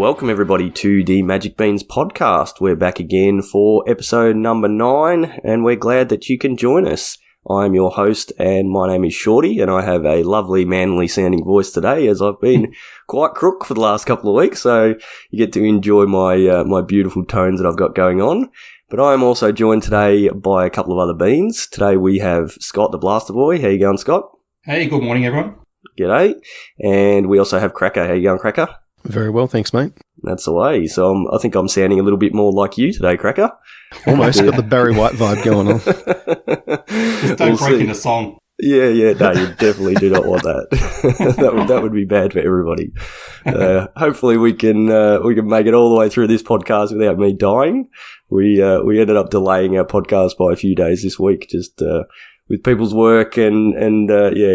welcome everybody to the Magic Beans podcast. We're back again for episode number 9, and we're glad that you can join us. I'm your host, and my name is Shorty, and I have a lovely, manly sounding voice today, as I've been quite crook for the last couple of weeks, so you get to enjoy my beautiful tones that I've got going on. But I am also joined today by a couple of other beans. Today we have Scott the Blaster Boy. How you going, Scott? Hey, good morning, everyone. G'day. And we also have Cracker. How you going, Cracker? Very well, thanks, mate. That's the way. So I think I'm sounding a little bit more like you today, Cracker. Almost got the Barry White vibe going on. Just don't break into song. Yeah. No, you definitely do not want that. that would be bad for everybody. Hopefully we can make it all the way through this podcast without me dying. We ended up delaying our podcast by a few days this week, just with people's work and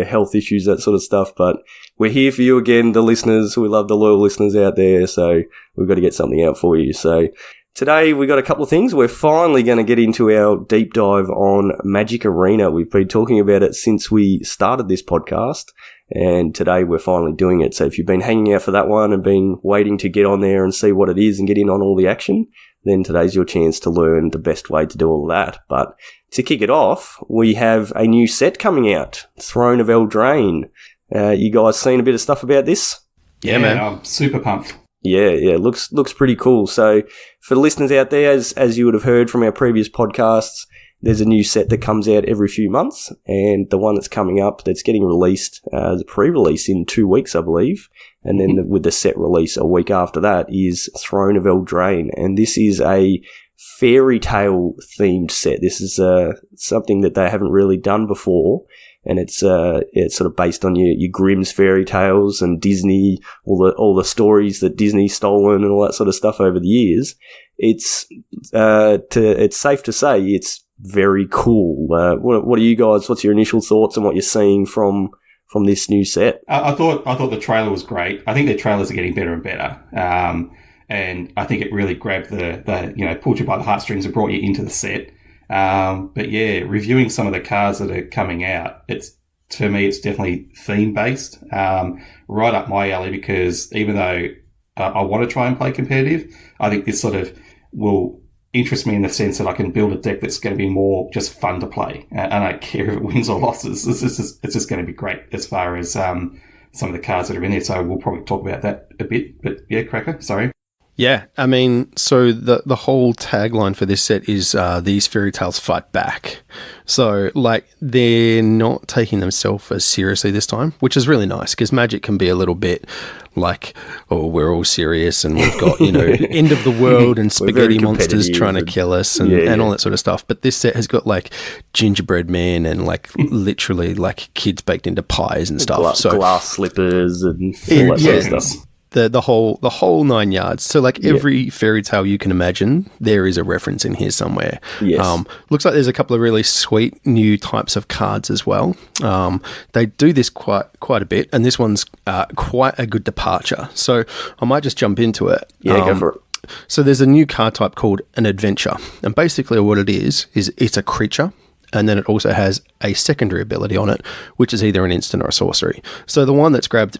health issues, that sort of stuff. But we're here for you again, the listeners. We love the loyal listeners out there, so we've got to get something out for you. So today we got a couple of things. We're finally going to get into our deep dive on Magic Arena. We've been talking about it since we started this podcast, and today we're finally doing it. So if you've been hanging out for that one and been waiting to get on there and see what it is and get in on all the action, then today's your chance to learn the best way to do all that. But to kick it off, we have a new set coming out, Throne of Eldraine. You guys seen a bit of stuff about this? Yeah, man. I'm super pumped. Yeah, looks pretty cool. So for the listeners out there, as you would have heard from our previous podcasts, there's a new set that comes out every few months, and the one that's coming up that's getting released, the pre-release in 2 weeks, I believe, and then with the set release a week after that is Throne of Eldraine, and this is a fairy tale themed set. This is something that they haven't really done before, and it's sort of based on your Grimm's fairy tales and Disney, all the stories that Disney's stolen and all that sort of stuff over the years. It's safe to say it's very cool. What are you guys? What's your initial thoughts on what you're seeing from this new set? I thought the trailer was great. I think the trailers are getting better and better. And I think it really grabbed pulled you by the heartstrings and brought you into the set. But yeah, reviewing some of the cards that are coming out, for me, it's definitely theme based. Right up my alley, because even though I want to try and play competitive, I think this sort of will interest me in the sense that I can build a deck that's going to be more just fun to play. I don't care if it wins or losses. It's just going to be great as far as some of the cards that are in there. So we'll probably talk about that a bit. But yeah, Cracker, sorry. Yeah, I mean, so the whole tagline for this set is these fairy tales fight back. So, they're not taking themselves as seriously this time, which is really nice, because Magic can be a little bit like, oh, we're all serious and we've got, end of the world and spaghetti monsters trying to kill us and all that sort of stuff. But this set has got, gingerbread men and, literally, kids baked into pies and stuff. Glass slippers and all that sort of stuff. The whole 9 yards. So every fairy tale you can imagine, there is a reference in here somewhere. Yes. Looks like there's a couple of really sweet new types of cards as well. They do this quite a bit, and this one's quite a good departure. So I might just jump into it. Yeah, go for it. So there's a new card type called an adventure, and basically what it is it's a creature. And then it also has a secondary ability on it, which is either an instant or a sorcery. So the one that's grabbed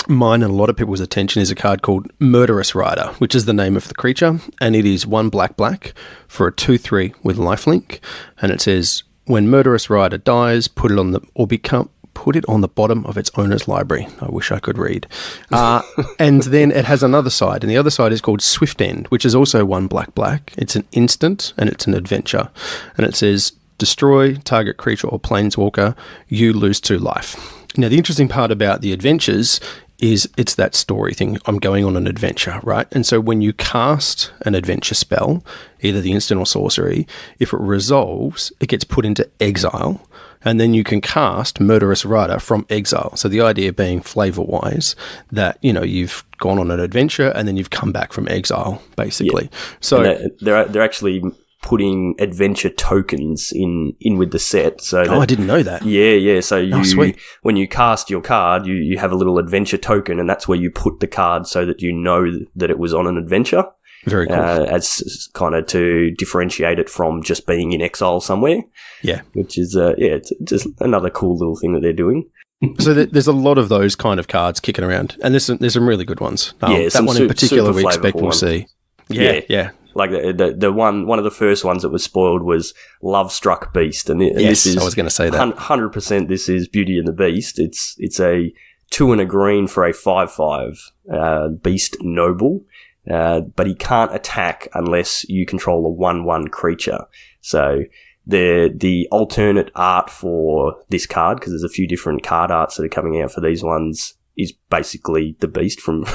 mine and a lot of people's attention is a card called Murderous Rider, which is the name of the creature, and it is 1/black for a 2/3 with lifelink, and it says, when Murderous Rider dies, put it on the bottom of its owner's library. I wish I could read. And then it has another side, and the other side is called Swift End, which is also 1/black. It's an instant, and it's an adventure, and it says, destroy target creature or planeswalker, you lose 2 life. Now, the interesting part about the adventures is it's that story thing. I'm going on an adventure, right? And so when you cast an adventure spell, either the instant or sorcery, if it resolves, it gets put into exile, and then you can cast Murderous Rider from exile. So the idea being flavor-wise that, you've gone on an adventure and then you've come back from exile, basically. Yeah. So they're actually putting adventure tokens in with the set. So I didn't know that. Yeah. So sweet. When you cast your card, you have a little adventure token, and that's where you put the card so that you know that it was on an adventure. Very cool. As kind of to differentiate it from just being in exile somewhere. Yeah. Which is, it's just another cool little thing that they're doing. So there's a lot of those kind of cards kicking around, and there's some really good ones. That one in particular we expect we'll see. Yeah. Like the one of the first ones that was spoiled was Lovestruck Beast, and yes, this is I was going to say that 100%. This is Beauty and the Beast. It's a 2 and a green for a 5/5 Beast Noble, but he can't attack unless you control a 1/1 creature. So the alternate art for this card, because there's a few different card arts that are coming out for these ones, is basically the Beast from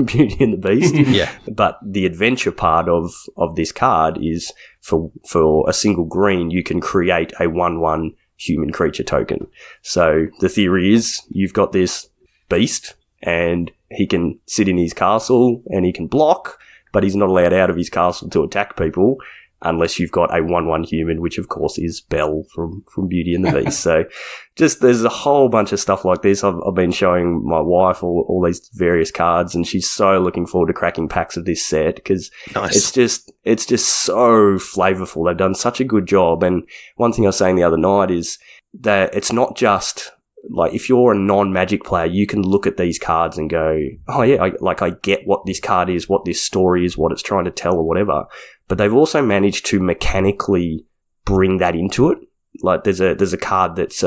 Beauty and the Beast. Yeah. But the adventure part of this card is for a single green, you can create a 1/1 human creature token. So the theory is you've got this Beast and he can sit in his castle and he can block, but he's not allowed out of his castle to attack people unless you've got a 1/1 human, which of course is Belle from Beauty and the Beast. So just there's a whole bunch of stuff like this. I've been showing my wife all these various cards, and she's so looking forward to cracking packs of this set because it's just so flavorful. They've done such a good job. And one thing I was saying the other night is that it's not just like if you're a non-Magic player, you can look at these cards and go, oh yeah, I get what this card is, what this story is, what it's trying to tell or whatever. But they've also managed to mechanically bring that into it. Like there's a card that's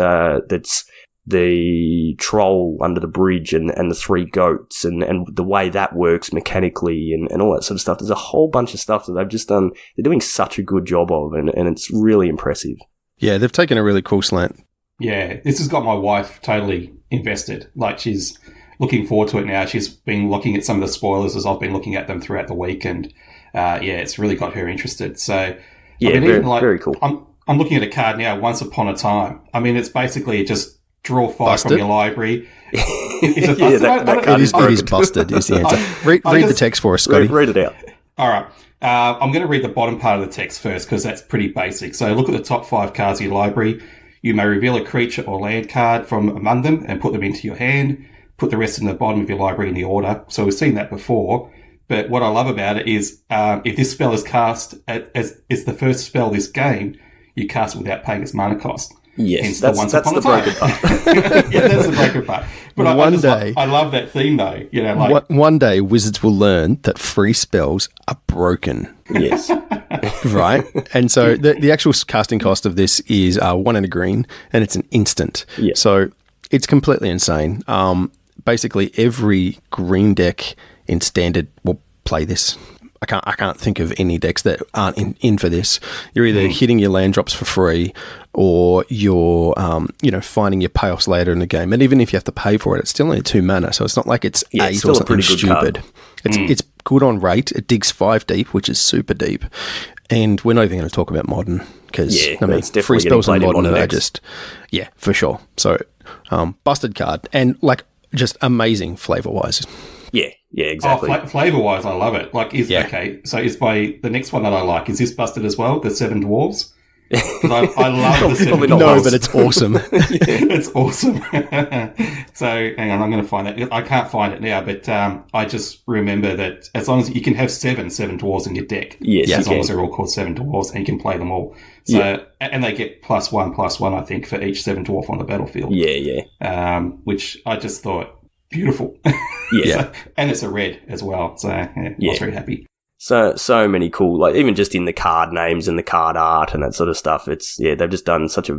the troll under the bridge and the 3 goats and the way that works mechanically and all that sort of stuff. There's a whole bunch of stuff that they've just done. They're doing such a good job of, and it's really impressive. Yeah, they've taken a really cool slant. Yeah, this has got my wife totally invested. Like she's looking forward to it now. She's been looking at some of the spoilers as I've been looking at them throughout the week, and it's really got her interested. So yeah, I mean, very cool. I'm looking at a card now, Once Upon a Time. I mean, it's basically just draw 5 from your library. Is it busted? that card it is busted, is the answer. Read the text for us, Scotty. Read it out. All right. I'm going to read the bottom part of the text first because that's pretty basic. So look at the top 5 cards of your library. You may reveal a creature or land card from among them and put them into your hand. Put the rest in the bottom of your library in the order. So we've seen that before. But what I love about it is if this spell is cast as the first spell this game, you cast it without paying its mana cost. Yes, that's the broken part. Yeah, that's the broken part. But I love that theme though. You know, like one day Wizards will learn that free spells are broken. Yes. Right? And so the actual casting cost of this is 1 and a green, and it's an instant. Yeah. So it's completely insane. Basically, every green deck in Standard will play this. I can't think of any decks that aren't in for this. You're either hitting your land drops for free, or you're finding your payoffs later in the game. And even if you have to pay for it, it's still only 2 mana, so it's not like it's 8 still or something stupid. Card. It's good on rate. It digs 5 deep, which is super deep. And we're not even going to talk about modern because free spells in modern are just for sure. So busted card and like just amazing flavor wise. Yeah, exactly. Flavor-wise, I love it. Like, okay, so is the next one that I like, is this busted as well, the 7 Dwarves? Because I love the 7 Dwarves. No, but it's awesome. It's awesome. So, hang on, I'm going to find it. I can't find it now, but I just remember that as long as you can have 7 Dwarves in your deck. Yes, as long as they're all called 7 Dwarves, and you can play them all. So, and they get +1/+1, I think, for each 7 Dwarf on the battlefield. Yeah. Which I just thought, beautiful. Yeah. And it's a red as well. So I was very happy. So many cool, like even just in the card names and the card art and that sort of stuff. They've just done such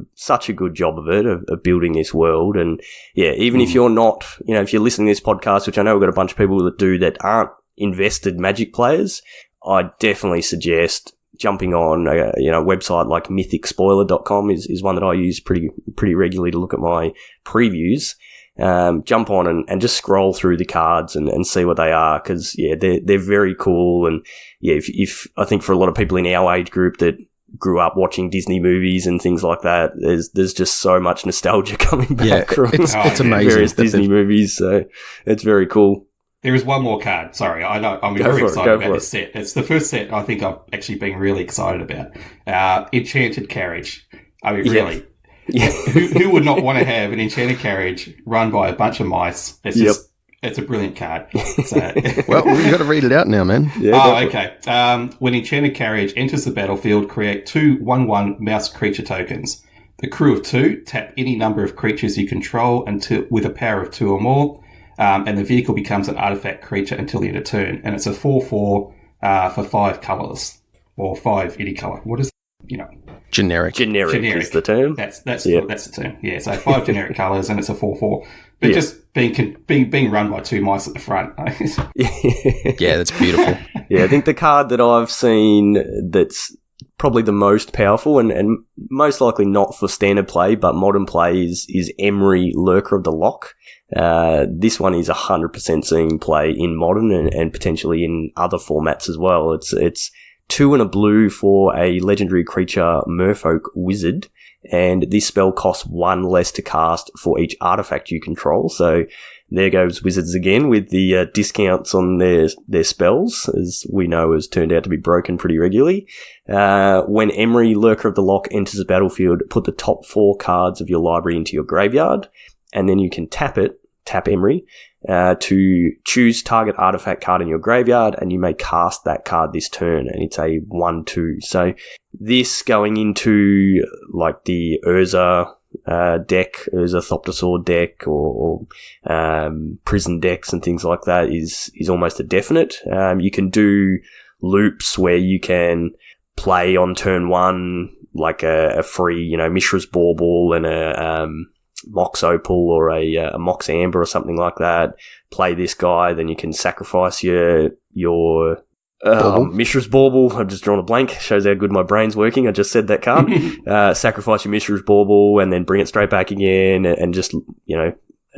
a good job of it, of building this world. And even if you're not, if you're listening to this podcast, which I know we've got a bunch of people that aren't invested Magic players, I definitely suggest jumping on a website like mythicspoiler.com is one that I use pretty regularly to look at my previews. Jump on and just scroll through the cards and see what they are, because they're very cool. And if I think for a lot of people in our age group that grew up watching Disney movies and things like that, there's just so much nostalgia coming back from it's amazing. Various Disney movies. So it's very cool. There is one more card. Sorry, I know I'm very excited about this set. It's the first set I think I've actually been really excited about. Enchanted Carriage. I mean, really. Yeah. Who would not want to have an enchanted carriage run by a bunch of mice? It's a brilliant card. So. Well, we've got to read it out now, man. Okay. When enchanted carriage enters the battlefield, create 2 1/1 mouse creature tokens. The crew of 2 tap any number of creatures you control until with a power of 2 or more, and the vehicle becomes an artifact creature until the end of turn. And it's a 4/4 for 5 colours, or 5 any colour. What is Generic is the term. That's the term. Yeah, so 5 generic colours, and it's a 4/4. But just being run by 2 mice at the front. Yeah, that's beautiful. Yeah, I think the card that I've seen that's probably the most powerful and most likely not for standard play, but modern play is Emory, Lurker of the Loch. This one is 100% seeing play in modern and potentially in other formats as well. It's 2 and a blue for a legendary creature Merfolk Wizard, and this spell costs 1 less to cast for each artifact you control. So there goes Wizards again with the discounts on their spells, as we know has turned out to be broken pretty regularly. When Emory, Lurker of the Loch, enters the battlefield, put the top 4 cards of your library into your graveyard, and then you can tap Emory, to choose target artifact card in your graveyard, and you may cast that card this turn, and it's a 1/2. So this going into like the Urza deck, Urza Thoptersaur deck, or prison decks and things like that is almost a definite. You can do loops where you can play on turn 1 like a free, Mishra's Bauble and a Mox Opal or a Mox Amber or something like that. Play this guy, then you can sacrifice your Mishra's Bauble. I've just drawn a blank. Shows how good my brain's working. I just said that card. Sacrifice your Mishra's Bauble and then bring it straight back again, and just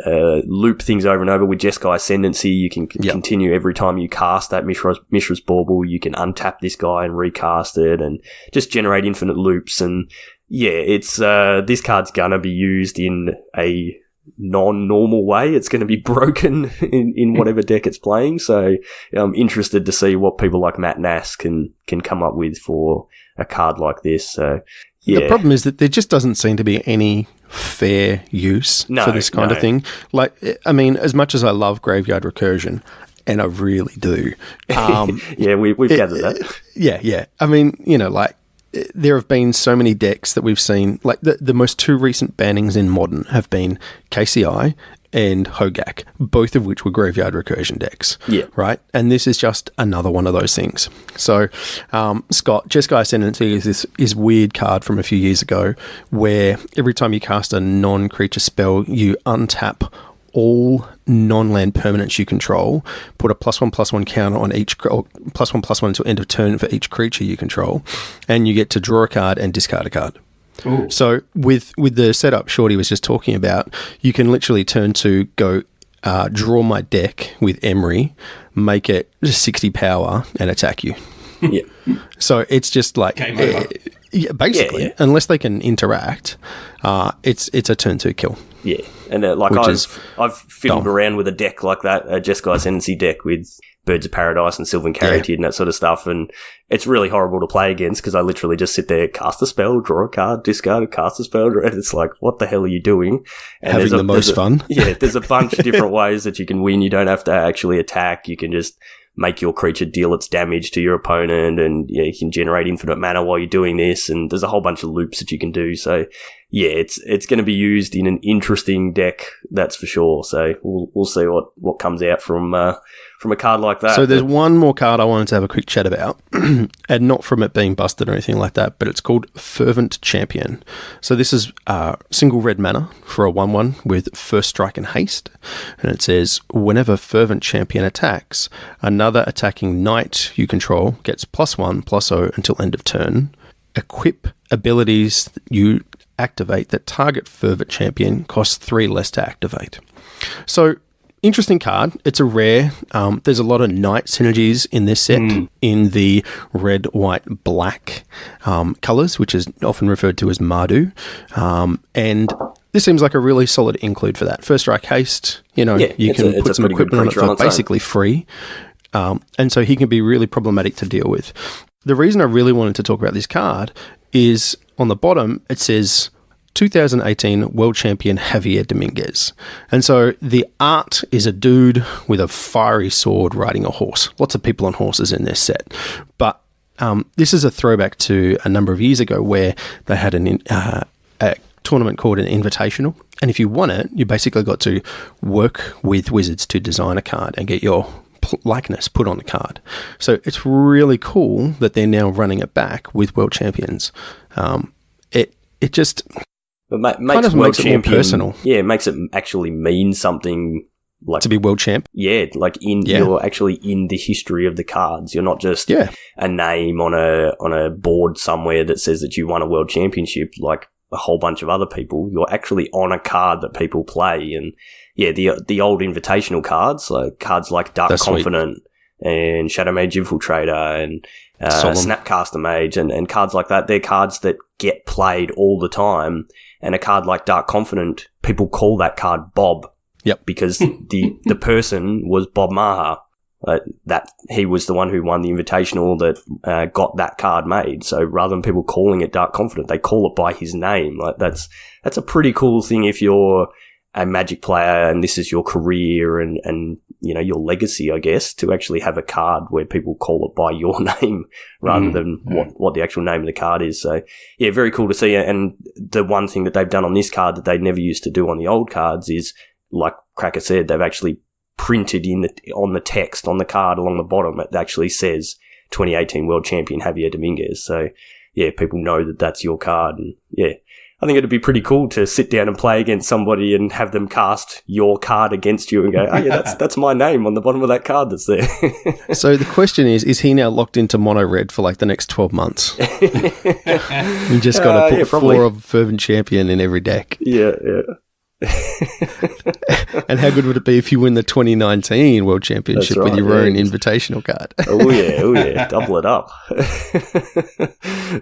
loop things over and over. With Jeskai Ascendancy, you can continue every time you cast that Mishra's Bauble. You can untap this guy and recast it, and just generate infinite loops. And yeah, it's this card's gonna be used in a non-normal way. It's going to be broken in whatever deck it's playing. So I'm interested to see what people like Matt Nass can come up with for a card like this. So yeah. The problem is that there just doesn't seem to be any fair use for this kind of thing. Like, I mean, as much as I love Graveyard Recursion, and I really do. Yeah, we've gathered that. Yeah. I mean, there have been so many decks that we've seen, like the most 2 recent bannings in Modern have been KCI and Hogak, both of which were Graveyard Recursion decks. Yeah. Right? And this is just another one of those things. So, Scott, Jeskai Ascendancy is this weird card from a few years ago where every time you cast a non-creature spell, you untap all non-land permanents you control, put a +1/+1 counter on each, or +1/+1 until end of turn for each creature you control, and you get to draw a card and discard a card. Ooh. So with the setup Shorty was just talking about, you can literally turn to go draw my deck with Emory, make it 60 power, and attack you. Yeah. So it's just like basically, unless they can interact, it's a turn 2 kill. Yeah, and I've fiddled around with a deck like that, a Jeskai Ascendancy deck with Birds of Paradise and Sylvan Carriage and that sort of stuff, and it's really horrible to play against because I literally just sit there, cast a spell, draw a card, discard it, cast a spell, and it's like, what the hell are you doing? And having the most fun. Yeah, there's a bunch of different ways that you can win. You don't have to actually attack. You can just make your creature deal its damage to your opponent, and you can generate infinite mana while you're doing this, and there's a whole bunch of loops that you can do. So yeah, it's going to be used in an interesting deck, that's for sure. So we'll see what comes out from a card like that. So there's one more card I wanted to have a quick chat about, and not from it being busted or anything like that, but it's called Fervent Champion. So this is single red mana for a 1/1 with first strike and haste, and it says whenever Fervent Champion attacks, another attacking knight you control gets +1/+0 until end of turn. Equip abilities you activate that target Fervent Champion costs 3 less to activate. So interesting card. It's a rare. There's a lot of knight synergies in this set in the red, white, black colours, which is often referred to as Mardu. And this seems like a really solid include for that. First strike haste, you can put some equipment on it for basically free. And so he can be really problematic to deal with. The reason I really wanted to talk about this card is on the bottom, it says 2018 World Champion Javier Dominguez. And so the art is a dude with a fiery sword riding a horse. Lots of people on horses in this set. But this is a throwback to a number of years ago where they had a tournament called an Invitational. And if you won it, you basically got to work with Wizards to design a card and get your likeness put on the card. So it's really cool that they're now running it back with World Champions. It just makes it more personal. Yeah, it makes it actually mean something. Like, to be world champ? Yeah, like you're actually in the history of the cards. You're not just a name on a board somewhere that says that you won a world championship like a whole bunch of other people. You're actually on a card that people play. And the old invitational cards, like cards like Dark Confident and Shadow Mage Infiltrator and Snapcaster Mage and cards like that, they're cards that get played all the time. And a card like Dark Confident, people call that card Bob. Yep. Because the person was Bob Maher. That he was the one who won the Invitational that got that card made. So rather than people calling it Dark Confident, they call it by his name. Like that's a pretty cool thing if you're a Magic player and this is your career and you know your legacy, I guess, to actually have a card where people call it by your name rather than what the actual name of the card is. So yeah, very cool to see. And the one thing that they've done on this card that they never used to do on the old cards is, like Cracker said, they've actually printed on the text on the card along the bottom. It actually says 2018 World Champion Javier Dominguez. So yeah, people know that that's your card. And yeah, I think it'd be pretty cool to sit down and play against somebody and have them cast your card against you and go, oh yeah, that's my name on the bottom of that card that's there. So the question is he now locked into mono red for like the next 12 months? You just got to put 4 of Fervent Champion in every deck. Yeah. And how good would it be if you win the 2019 World Championship with your own invitational card? Oh yeah, double it up.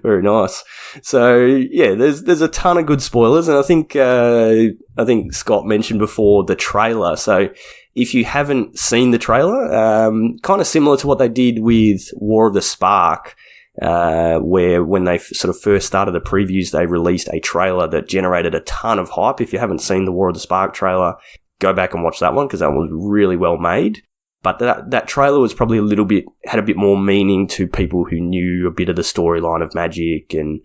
Very nice. So yeah, there's a ton of good spoilers, and I think Scott mentioned before the trailer. So if you haven't seen the trailer, kind of similar to what they did with War of the Spark. Where when they sort of first started the previews, they released a trailer that generated a ton of hype. If you haven't seen the War of the Spark trailer, go back and watch that one because that one was really well made. But that trailer was probably had a bit more meaning to people who knew a bit of the storyline of Magic and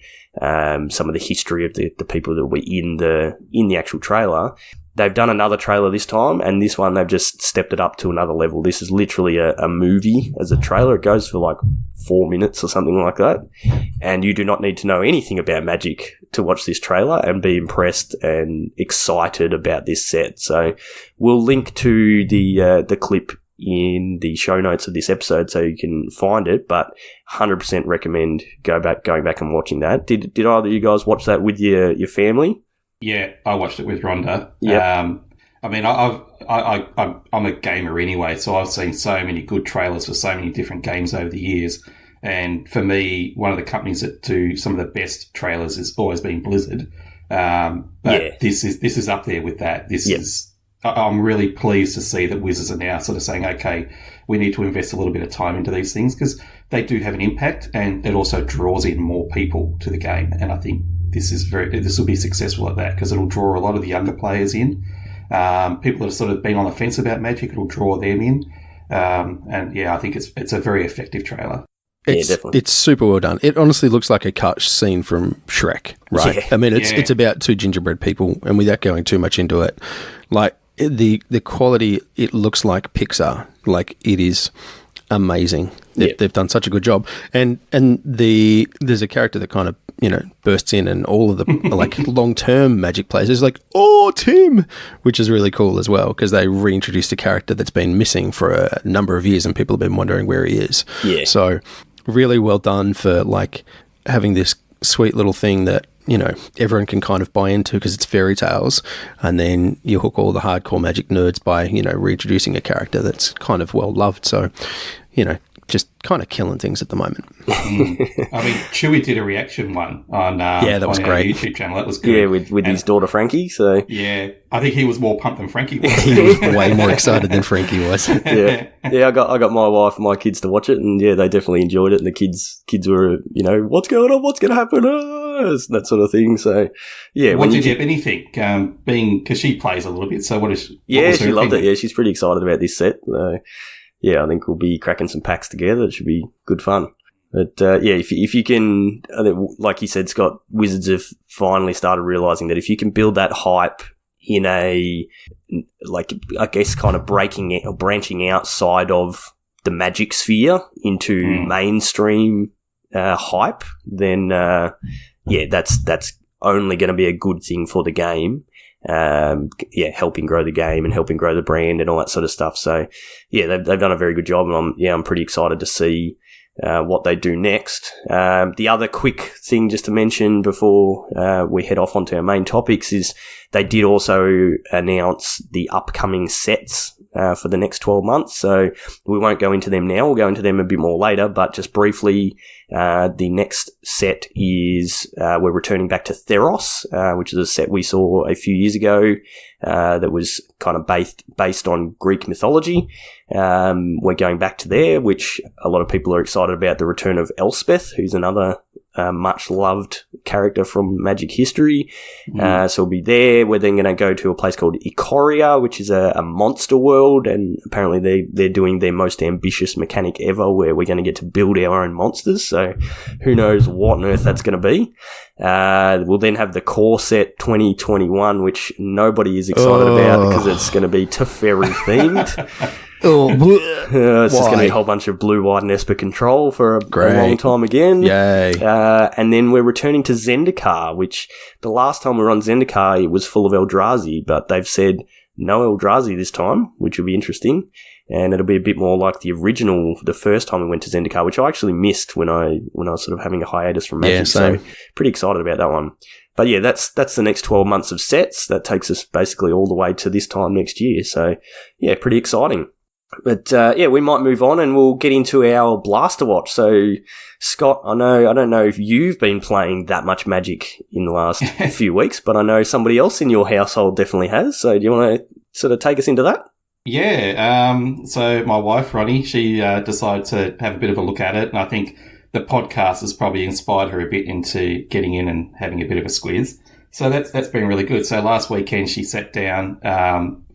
some of the history of the people that were in the actual trailer. They've done another trailer this time, and this one they've just stepped it up to another level. This is literally a movie as a trailer. It goes for like 4 minutes or something like that. And you do not need to know anything about Magic to watch this trailer and be impressed and excited about this set. So we'll link to the clip in the show notes of this episode so you can find it, but 100% recommend going back and watching that. Did either of you guys watch that with your family? Yeah, I watched it with Rhonda. Yeah. I mean, I'm a gamer anyway, so I've seen so many good trailers for so many different games over the years. And for me, one of the companies that do some of the best trailers has always been Blizzard. But this is up there with that. I'm really pleased to see that Wizards are now sort of saying, okay, we need to invest a little bit of time into these things because they do have an impact, and it also draws in more people to the game. And I think this will be successful at that because it'll draw a lot of the younger players in. People that have sort of been on the fence about Magic, it'll draw them in. And yeah, I think it's a very effective trailer. It's super well done. It honestly looks like a cut scene from Shrek, right? Yeah. I mean, it's about 2 gingerbread people, and without going too much into it, like the quality, it looks like Pixar. Like it is amazing. They've done such a good job, and there's a character that kind of bursts in, and all of the like long-term Magic players is like, oh, Tim, which is really cool as well because they reintroduced a character that's been missing for a number of years and people have been wondering where he is. Yeah. So really well done for like having this sweet little thing that everyone can kind of buy into because it's fairy tales, and then you hook all the hardcore Magic nerds by reintroducing a character that's kind of well loved. So just kind of killing things at the moment. I mean, Chewy did a reaction one on that was great. YouTube channel. That was good. Yeah, with his daughter Frankie. So yeah, I think he was more pumped than Frankie was. He was way more excited than Frankie was. Yeah. I got my wife and my kids to watch it, and yeah, they definitely enjoyed it. And the kids were what's going on, what's going to happen, that sort of thing. So yeah, what did Ep09 think? Being because she plays a little bit, so what was she loved it. Yeah, she's pretty excited about this set. Yeah, I think we'll be cracking some packs together. It should be good fun. But if you can, like you said, Scott, Wizards have finally started realizing that if you can build that hype in a, like, I guess, kind of branching outside of the Magic sphere into mainstream hype, then that's only going to be a good thing for the game. Helping grow the game and helping grow the brand and all that sort of stuff. So, they've done a very good job, and I'm pretty excited to see what they do next. The other quick thing just to mention before we head off onto our main topics is they did also announce the upcoming sets for the next 12 months. So we won't go into them now. We'll go into them a bit more later, but just briefly, the next set is we're returning back to Theros, which is a set we saw a few years ago that was kind of based on Greek mythology. We're going back to there, which a lot of people are excited about the return of Elspeth, who's another much loved character from Magic history. So we'll be there. We're then going to go to a place called Ikoria, which is a monster world, and apparently they're doing their most ambitious mechanic ever, where we're going to get to build our own monsters. So who knows what on earth that's going to be. We'll then have the core set 2021, which nobody is excited about because it's going to be Teferi themed. It's just going to be a whole bunch of blue, white, and Esper control for a long time again. Yay. And then we're returning to Zendikar, which the last time we were on Zendikar, it was full of Eldrazi, but they've said no Eldrazi this time, which will be interesting. And it'll be a bit more like the original, the first time we went to Zendikar, which I actually missed when I was sort of having a hiatus from Magic. So pretty excited about that one. But yeah, that's the next 12 months of sets. That takes us basically all the way to this time next year. So yeah, pretty exciting. But we might move on and we'll get into our Blaster Watch. So, Scott, I don't know if you've been playing that much Magic in the last few weeks, but I know somebody else in your household definitely has. So, do you want to sort of take us into that? Yeah. So, my wife, Ronnie, she decided to have a bit of a look at it, and I think the podcast has probably inspired her a bit into getting in and having a bit of a squiz. So, that's been really good. So, last weekend she sat down,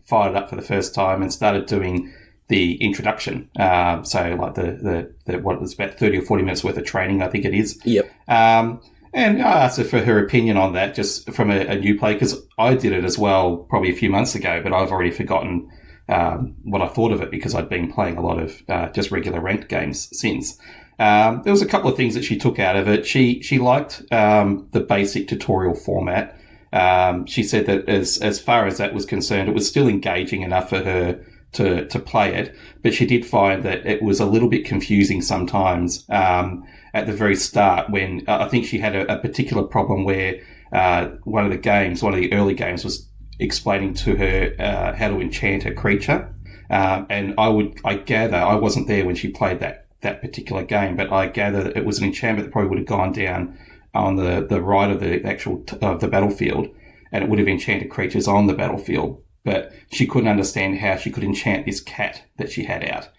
fired it up for the first time, and started doing the introduction. So like the what was about 30 or 40 minutes worth of training, I think it is. Yep. And I asked her for her opinion on that, just from a new player, because I did it as well probably a few months ago, but I've already forgotten what I thought of it because I'd been playing a lot of just regular ranked games since. There was a couple of things that she took out of it. She liked the basic tutorial format. She said that as far as that was concerned, it was still engaging enough for her to play it, but she did find that it was a little bit confusing sometimes at the very start, when I think she had a particular problem where one of the early games was explaining to her how to enchant a creature, and I gather, I wasn't there when she played that particular game, but I gather that it was an enchantment that probably would have gone down on the right of the actual of the battlefield, and it would have enchanted creatures on the battlefield. But she couldn't understand how she could enchant this cat that she had out,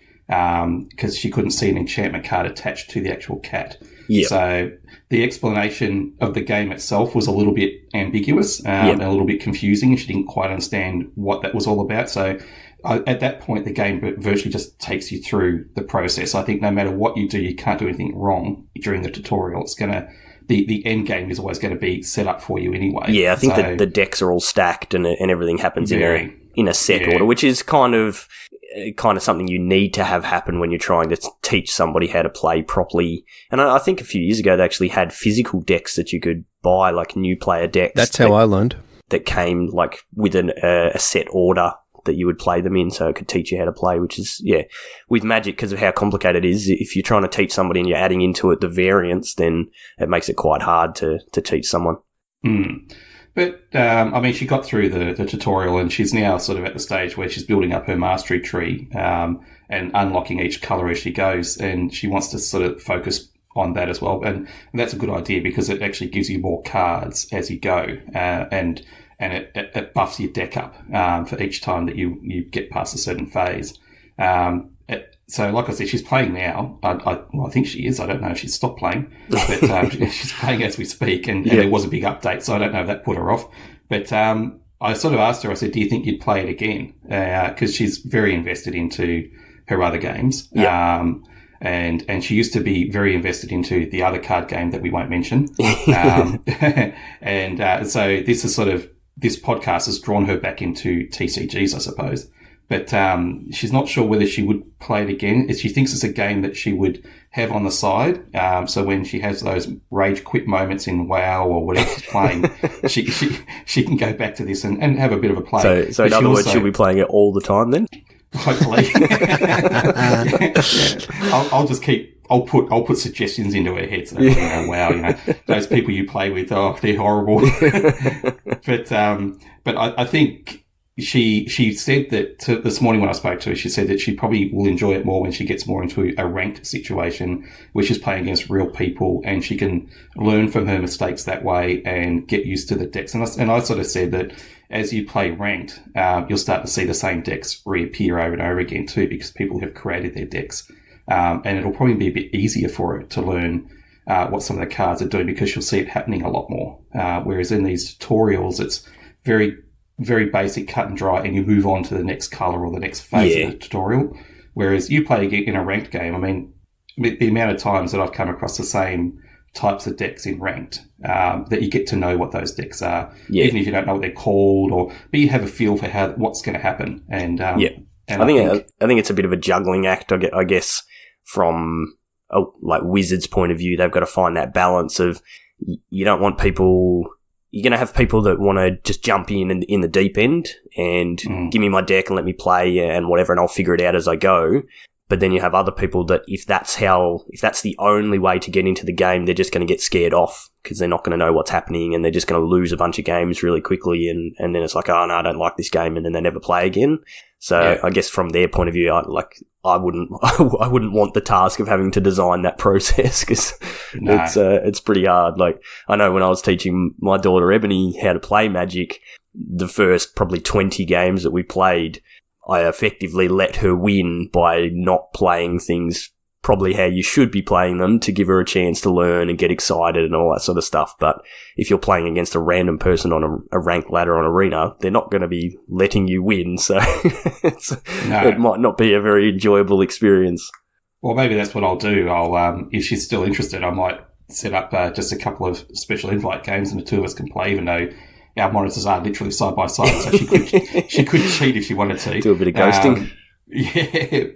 because she couldn't see an enchantment card attached to the actual cat. Yep. So the explanation of the game itself was a little bit ambiguous and a little bit confusing, and she didn't quite understand what that was all about. So at that point, the game virtually just takes you through the process. I think no matter what you do, you can't do anything wrong during the tutorial. It's going to... The end game is always going to be set up for you anyway. Yeah, I think that the decks are all stacked and everything happens in a set order, which is kind of something you need to have happen when you're trying to teach somebody how to play properly. And I think a few years ago they actually had physical decks that you could buy, like new player decks. That's how I learned. That came like with a set order that you would play them in, so it could teach you how to play, which is, with Magic, because of how complicated it is, if you're trying to teach somebody and you're adding into it the variants, then it makes it quite hard to teach someone. But, I mean, she got through the tutorial, and she's now sort of at the stage where she's building up her mastery tree and unlocking each colour as she goes, and she wants to sort of focus on that as well. And that's a good idea, because it actually gives you more cards as you go, and it buffs your deck up for each time that you get past a certain phase. So, like I said, she's playing now. I think she is. I don't know if she's stopped playing, but she's playing as we speak, and there was a big update, so I don't know if that put her off. But I sort of asked her, I said, do you think you'd play it again? Because she's very invested into her other games. And she used to be very invested into the other card game that we won't mention. So this podcast has drawn her back into TCGs, I suppose. But she's not sure whether she would play it again. She thinks it's a game that she would have on the side. So when she has those rage quit moments in WoW or whatever she's playing, she can go back to this and have a bit of a play. So in other words, she'll be playing it all the time then? Hopefully. I'll put suggestions into her head so that wow, those people you play with, they're horrible. But I think she said that this morning when I spoke to her, she said that she probably will enjoy it more when she gets more into a ranked situation where she's playing against real people and she can learn from her mistakes that way and get used to the decks. And I sort of said that as you play ranked, you'll start to see the same decks reappear over and over again too, because people have created their decks. And it'll probably be a bit easier for her to learn what some of the cards are doing because she'll see it happening a lot more. Whereas in these tutorials, it's very, very basic, cut and dry, and you move on to the next color or the next phase of the tutorial. Whereas you play in a ranked game, I mean, the amount of times that I've come across the same types of decks in ranked, that you get to know what those decks are, even if you don't know what they're called, but you have a feel for what's going to happen. And I think it's a bit of a juggling act, I guess, from like Wizards' point of view. They've got to find that balance of you don't want people. You're going to have people that want to just jump in the deep end and give me my deck and let me play and whatever, and I'll figure it out as I go. But then you have other people that if that's the only way to get into the game, they're just going to get scared off because they're not going to know what's happening and they're just going to lose a bunch of games really quickly. And then it's like, oh no, I don't like this game. And then they never play again. So I guess from their point of view, I wouldn't want the task of having to design that process because it's pretty hard. Like I know when I was teaching my daughter Ebony how to play Magic, the first probably 20 games that we played, I effectively let her win by not playing things probably how you should be playing them to give her a chance to learn and get excited and all that sort of stuff. But if you're playing against a random person on a ranked ladder on Arena, they're not going to be letting you win. So it might not be a very enjoyable experience. Well, maybe that's what I'll do. If she's still interested, I might set up just a couple of special invite games and the two of us can play, even though our monitors are literally side by side, so she could cheat if she wanted to. Do a bit of ghosting.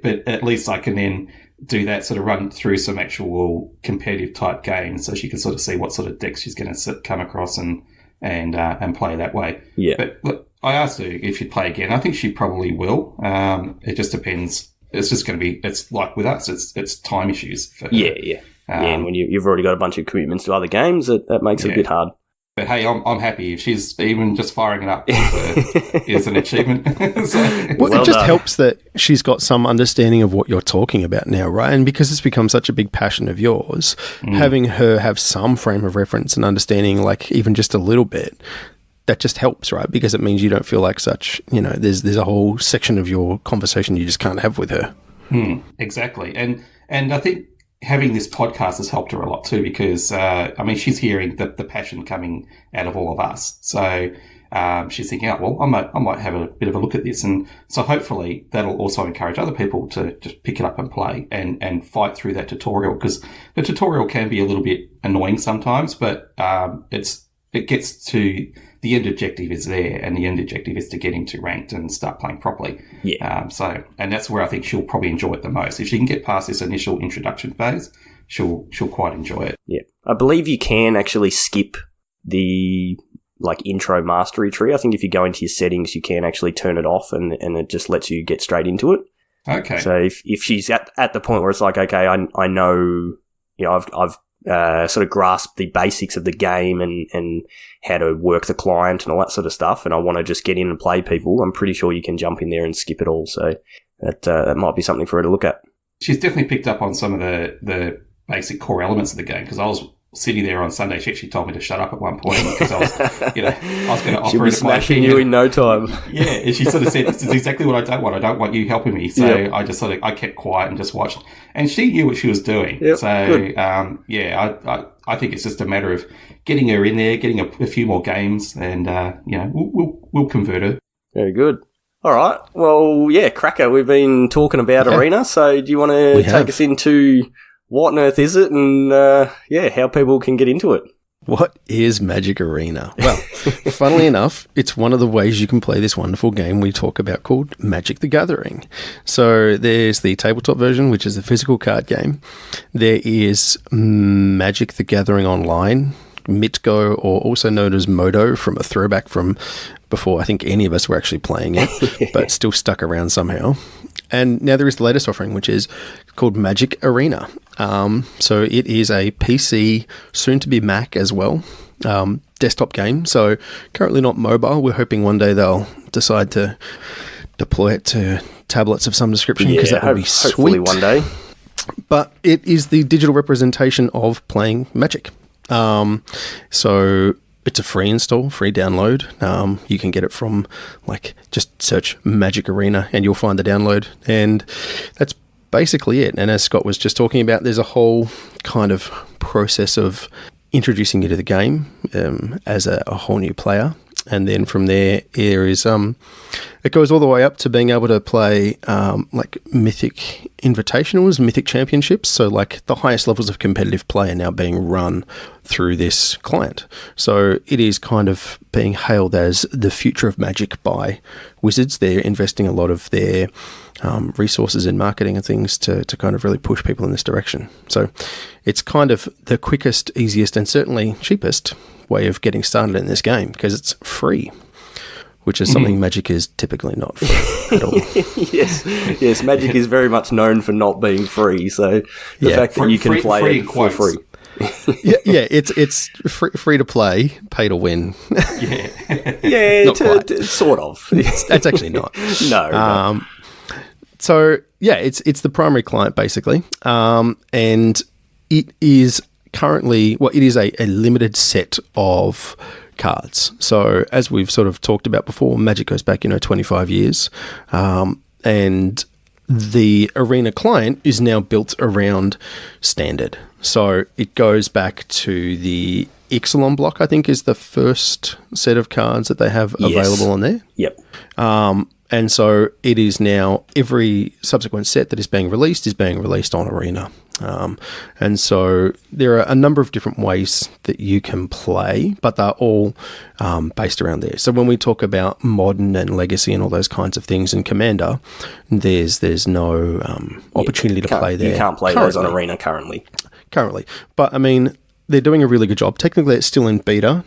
But at least I can then do that, sort of run through some actual competitive type games, so she can sort of see what sort of decks she's going to come across and play that way. Yeah. But look, I asked her if she'd play again. I think she probably will. It just depends. It's just going to be. It's like with us. It's time issues. For her. Yeah. And when you've already got a bunch of commitments to other games, that makes it a bit hard. But hey, I'm happy if she's even just firing it up is an achievement. Well, it just helps that she's got some understanding of what you're talking about now, right? And because it's become such a big passion of yours, having her have some frame of reference and understanding, like even just a little bit, that just helps, right? Because it means you don't feel like such, there's a whole section of your conversation you just can't have with her. Exactly. And I think having this podcast has helped her a lot too, because she's hearing the passion coming out of all of us. So she's thinking, I might have a bit of a look at this, and so hopefully that'll also encourage other people to just pick it up and play and fight through that tutorial, because the tutorial can be a little bit annoying sometimes, but it gets to the end objective is there, and the end objective is to get into ranked and start playing properly. Yeah. And that's where I think she'll probably enjoy it the most. If she can get past this initial introduction phase, she'll quite enjoy it. Yeah. I believe you can actually skip the intro mastery tree. I think if you go into your settings, you can actually turn it off, and it just lets you get straight into it. Okay. So if she's at the point where it's like, okay, I know, I've sort of grasp the basics of the game and how to work the client and all that sort of stuff, and I want to just get in and play people, I'm pretty sure you can jump in there and skip it all. So that might be something for her to look at. She's definitely picked up on some of the basic core elements of the game, because I was sitting there on Sunday. She actually told me to shut up at one point because I was going to offer She'll be smashing you in no time. Yeah, and she sort of said, "This is exactly what I don't want. I don't want you helping me." So I just I kept quiet and just watched, and she knew what she was doing. Yep, so good. I think it's just a matter of getting her in there, getting a few more games, and we'll convert her. Very good. All right. Well, yeah, cracker. We've been talking about Arena, so do you want to take us into what on earth is it and, how people can get into it? What is Magic Arena? Well, funnily enough, it's one of the ways you can play this wonderful game we talk about called Magic the Gathering. So there's the tabletop version, which is a physical card game. There is Magic the Gathering Online, Mitgo, or also known as Modo, from a throwback from before I think any of us were actually playing it, but still stuck around somehow. And now there is the latest offering, which is called Magic Arena. So it is a PC, soon to be Mac as well, desktop game. So currently not mobile. We're hoping one day they'll decide to deploy it to tablets of some description, because that would be sweet. Hopefully one day. But it is the digital representation of playing Magic. So it's a free install, free download. You can get it from, just search Magic Arena and you'll find the download. And that's basically it. And as Scott was just talking about, there's a whole kind of process of introducing you to the game as a whole new player. And then from there is it goes all the way up to being able to play Mythic Invitationals, Mythic Championships. So the highest levels of competitive play are now being run through this client. So it is kind of being hailed as the future of Magic by Wizards. They're investing a lot of their resources in marketing and things to kind of really push people in this direction. So it's kind of the quickest, easiest, and certainly cheapest way of getting started in this game, because it's free, which is something Magic is typically not free at all. Yes, Magic is very much known for not being free. So the fact that you can play it for free. It's free to play, pay to win. Sort of. That's actually not. No. So it's the primary client basically, and it is currently it is a limited set of cards. So as we've sort of talked about before, Magic goes back 25 years, and the Arena client is now built around Standard. So it goes back to the Ixalan block, I think, is the first set of cards that they have available on there. Yep. And so it is now every subsequent set that is being released on Arena. And so there are a number of different ways that you can play, but they're all based around there. So when we talk about Modern and Legacy and all those kinds of things in Commander, there's no opportunity to play there. You can't play those on Arena currently. But I mean, they're doing a really good job. Technically, it's still in beta.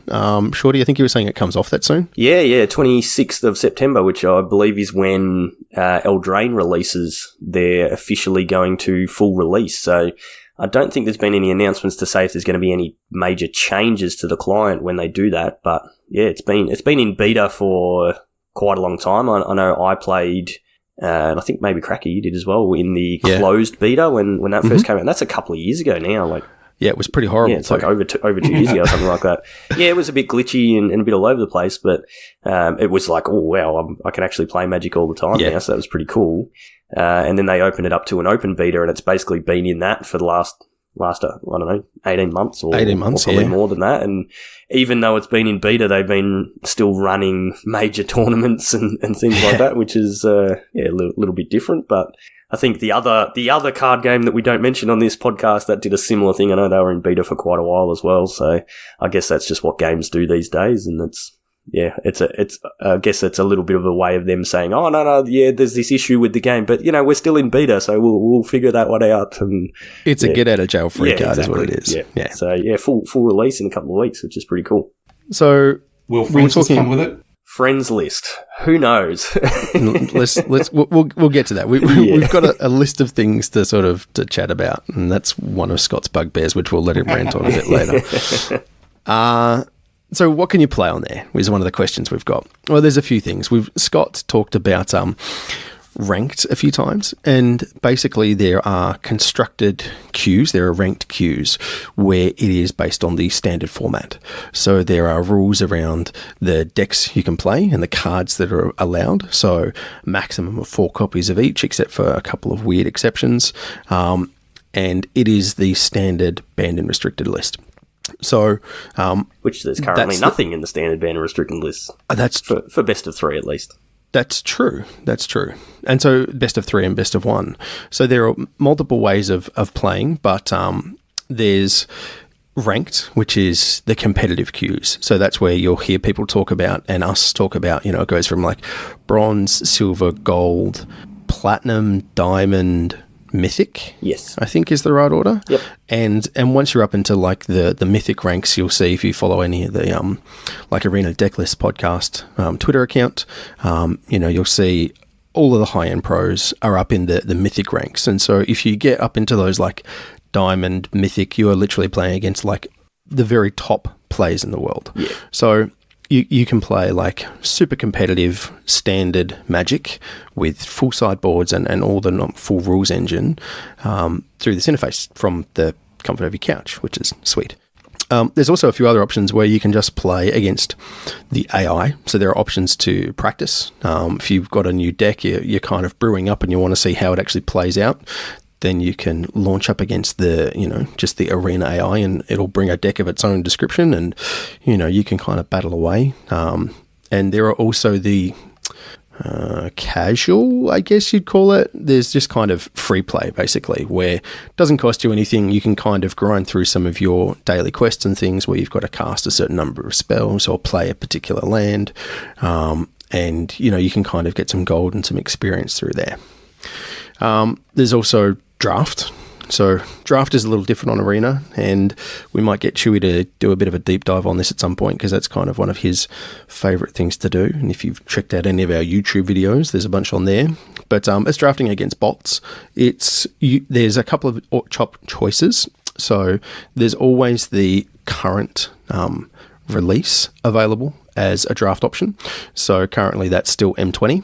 Shorty, I think you were saying it comes off that soon? Yeah, 26th of September, which I believe is when Eldraine releases. They're officially going to full release. So I don't think there's been any announcements to say if there's going to be any major changes to the client when they do that. But yeah, it's been in beta for quite a long time. I know I played, and I think maybe Cracker, you did as well, in the closed beta when that first came out. And that's a couple of years ago now, Yeah, it was pretty horrible. Yeah, it's over 2 years ago or something like that. Yeah, it was a bit glitchy and a bit all over the place, but it was like, oh, wow, I can actually play Magic all the time now, so that was pretty cool. And then they opened it up to an open beta, and it's basically been in that for the last I don't know, 18 months or probably more than that. And even though it's been in beta, they've been still running major tournaments and things like that, which is a little bit different, but I think the other card game that we don't mention on this podcast that did a similar thing, I know they were in beta for quite a while as well, so I guess that's just what games do these days, and I guess it's a little bit of a way of them saying, oh, no, there's this issue with the game, but, we're still in beta, so we'll figure that one out. And it's a get-out-of-jail-free card is what it is. Yeah. So, full release in a couple of weeks, which is pretty cool. So, will friends come with it? Friends list. Who knows? We'll get to that. We've got a list of things to sort of to chat about, and that's one of Scott's bugbears, which we'll let him rant on a bit later. So what can you play on there is one of the questions we've got. Well, there's a few things. Scott talked about ranked a few times, and basically there are constructed queues, there are ranked queues where it is based on the standard format. So there are rules around the decks you can play and the cards that are allowed. So maximum of 4 copies of each, except for a couple of weird exceptions. And it is the standard banned and restricted list. So, which there's currently nothing in the standard banned and restricted list. That's for best of 3 at least. That's true. And so best of 3 and best of 1. So there are multiple ways of playing, but there's ranked, which is the competitive queues. So that's where you'll hear people talk about and us talk about, it goes from like bronze, silver, gold, platinum, diamond, mythic. Yes. I think is the right order. Yep. And once you're up into like the mythic ranks, you'll see if you follow any of the like Arena Decklist podcast Twitter account, you'll see all of the high-end pros are up in the mythic ranks. And so if you get up into those like diamond, mythic, you are literally playing against like the very top players in the world. Yeah. So you can play like super competitive standard Magic with full sideboards and all the full rules engine through this interface from the comfort of your couch, which is sweet. There's also a few other options where you can just play against the AI. So there are options to practice. If you've got a new deck, you're kind of brewing up and you want to see how it actually plays out, then you can launch up against just the Arena AI, and it'll bring a deck of its own description, and, you can kind of battle away. And there are also the casual, I guess you'd call it. There's just kind of free play, basically, where it doesn't cost you anything. You can kind of grind through some of your daily quests and things where you've got to cast a certain number of spells or play a particular land. And, you can kind of get some gold and some experience through there. There's also Draft. So Draft is a little different on Arena, and we might get Chewy to do a bit of a deep dive on this at some point, because that's kind of one of his favourite things to do. And if you've checked out any of our YouTube videos, there's a bunch on there. But it's drafting against bots. There's a couple of choices. So there's always the current release available as a draft option. So currently that's still M20.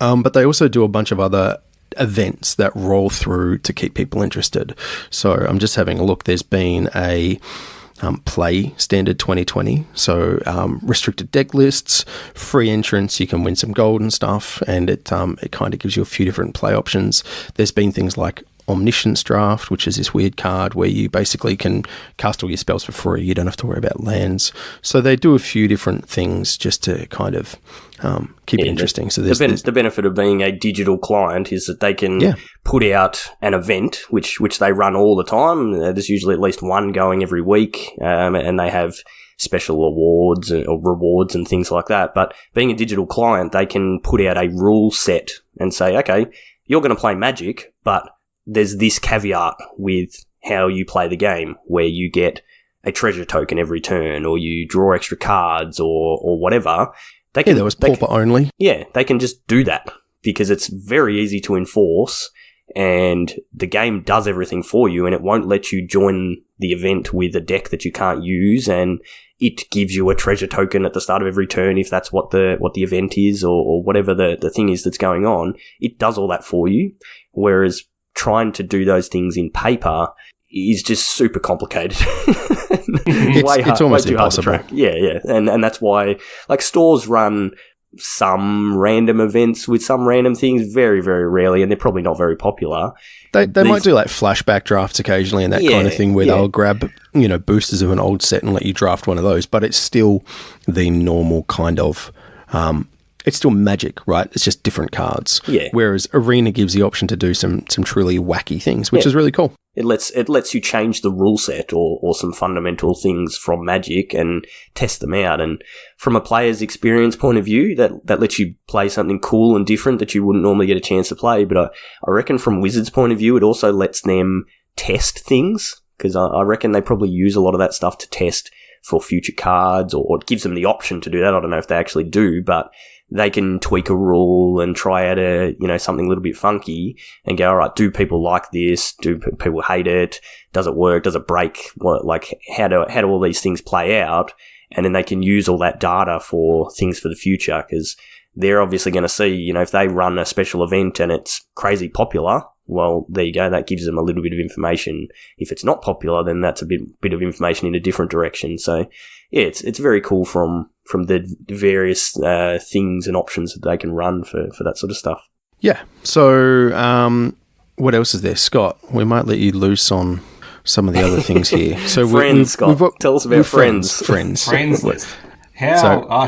But they also do a bunch of other events that roll through to keep people interested. So I'm just having a look. There's been a play standard 2020. So restricted deck lists, free entrance, you can win some gold and stuff, and it kind of gives you a few different play options. There's been things like Omniscience Draft, which is this weird card where you basically can cast all your spells for free. You don't have to worry about lands. So they do a few different things just to kind of keep it interesting. So the benefit of being a digital client is that they can put out an event, which they run all the time. There's usually at least one going every week, and they have special awards or rewards and things like that. But being a digital client, they can put out a rule set and say, okay, you're going to play Magic, but there's this caveat with how you play the game, where you get a treasure token every turn, or you draw extra cards, or whatever. There was pauper only. Yeah, they can just do that because it's very easy to enforce, and the game does everything for you, and it won't let you join the event with a deck that you can't use, and it gives you a treasure token at the start of every turn if that's what the event is, or whatever the thing is that's going on. It does all that for you, whereas trying to do those things in paper is just super complicated. It's almost impossible. Yeah. And that's why, like, stores run some random events with some random things very, very rarely, and they're probably not very popular. They might do like flashback drafts occasionally and that kind of thing, where they'll grab, boosters of an old set and let you draft one of those, but it's still the normal kind of it's still Magic, right? It's just different cards. Yeah. Whereas Arena gives the option to do some truly wacky things, which is really cool. It lets you change the rule set or some fundamental things from Magic and test them out. And from a player's experience point of view, that lets you play something cool and different that you wouldn't normally get a chance to play. But I reckon from Wizards' point of view, it also lets them test things, because I reckon they probably use a lot of that stuff to test for future cards, or it gives them the option to do that. I don't know if they actually do, but they can tweak a rule and try out something a little bit funky and go, all right, do people like this? Do people hate it? Does it work? Does it break? How do all these things play out? And then they can use all that data for things for the future, because they're obviously going to see, if they run a special event and it's crazy popular, well, there you go. That gives them a little bit of information. If it's not popular, then that's a bit of information in a different direction. So yeah, it's very cool from the various things and options that they can run for that sort of stuff. Yeah. So what else is there, Scott? We might let you loose on some of the other things here. So Scott. Tell us about friends. Friends list. How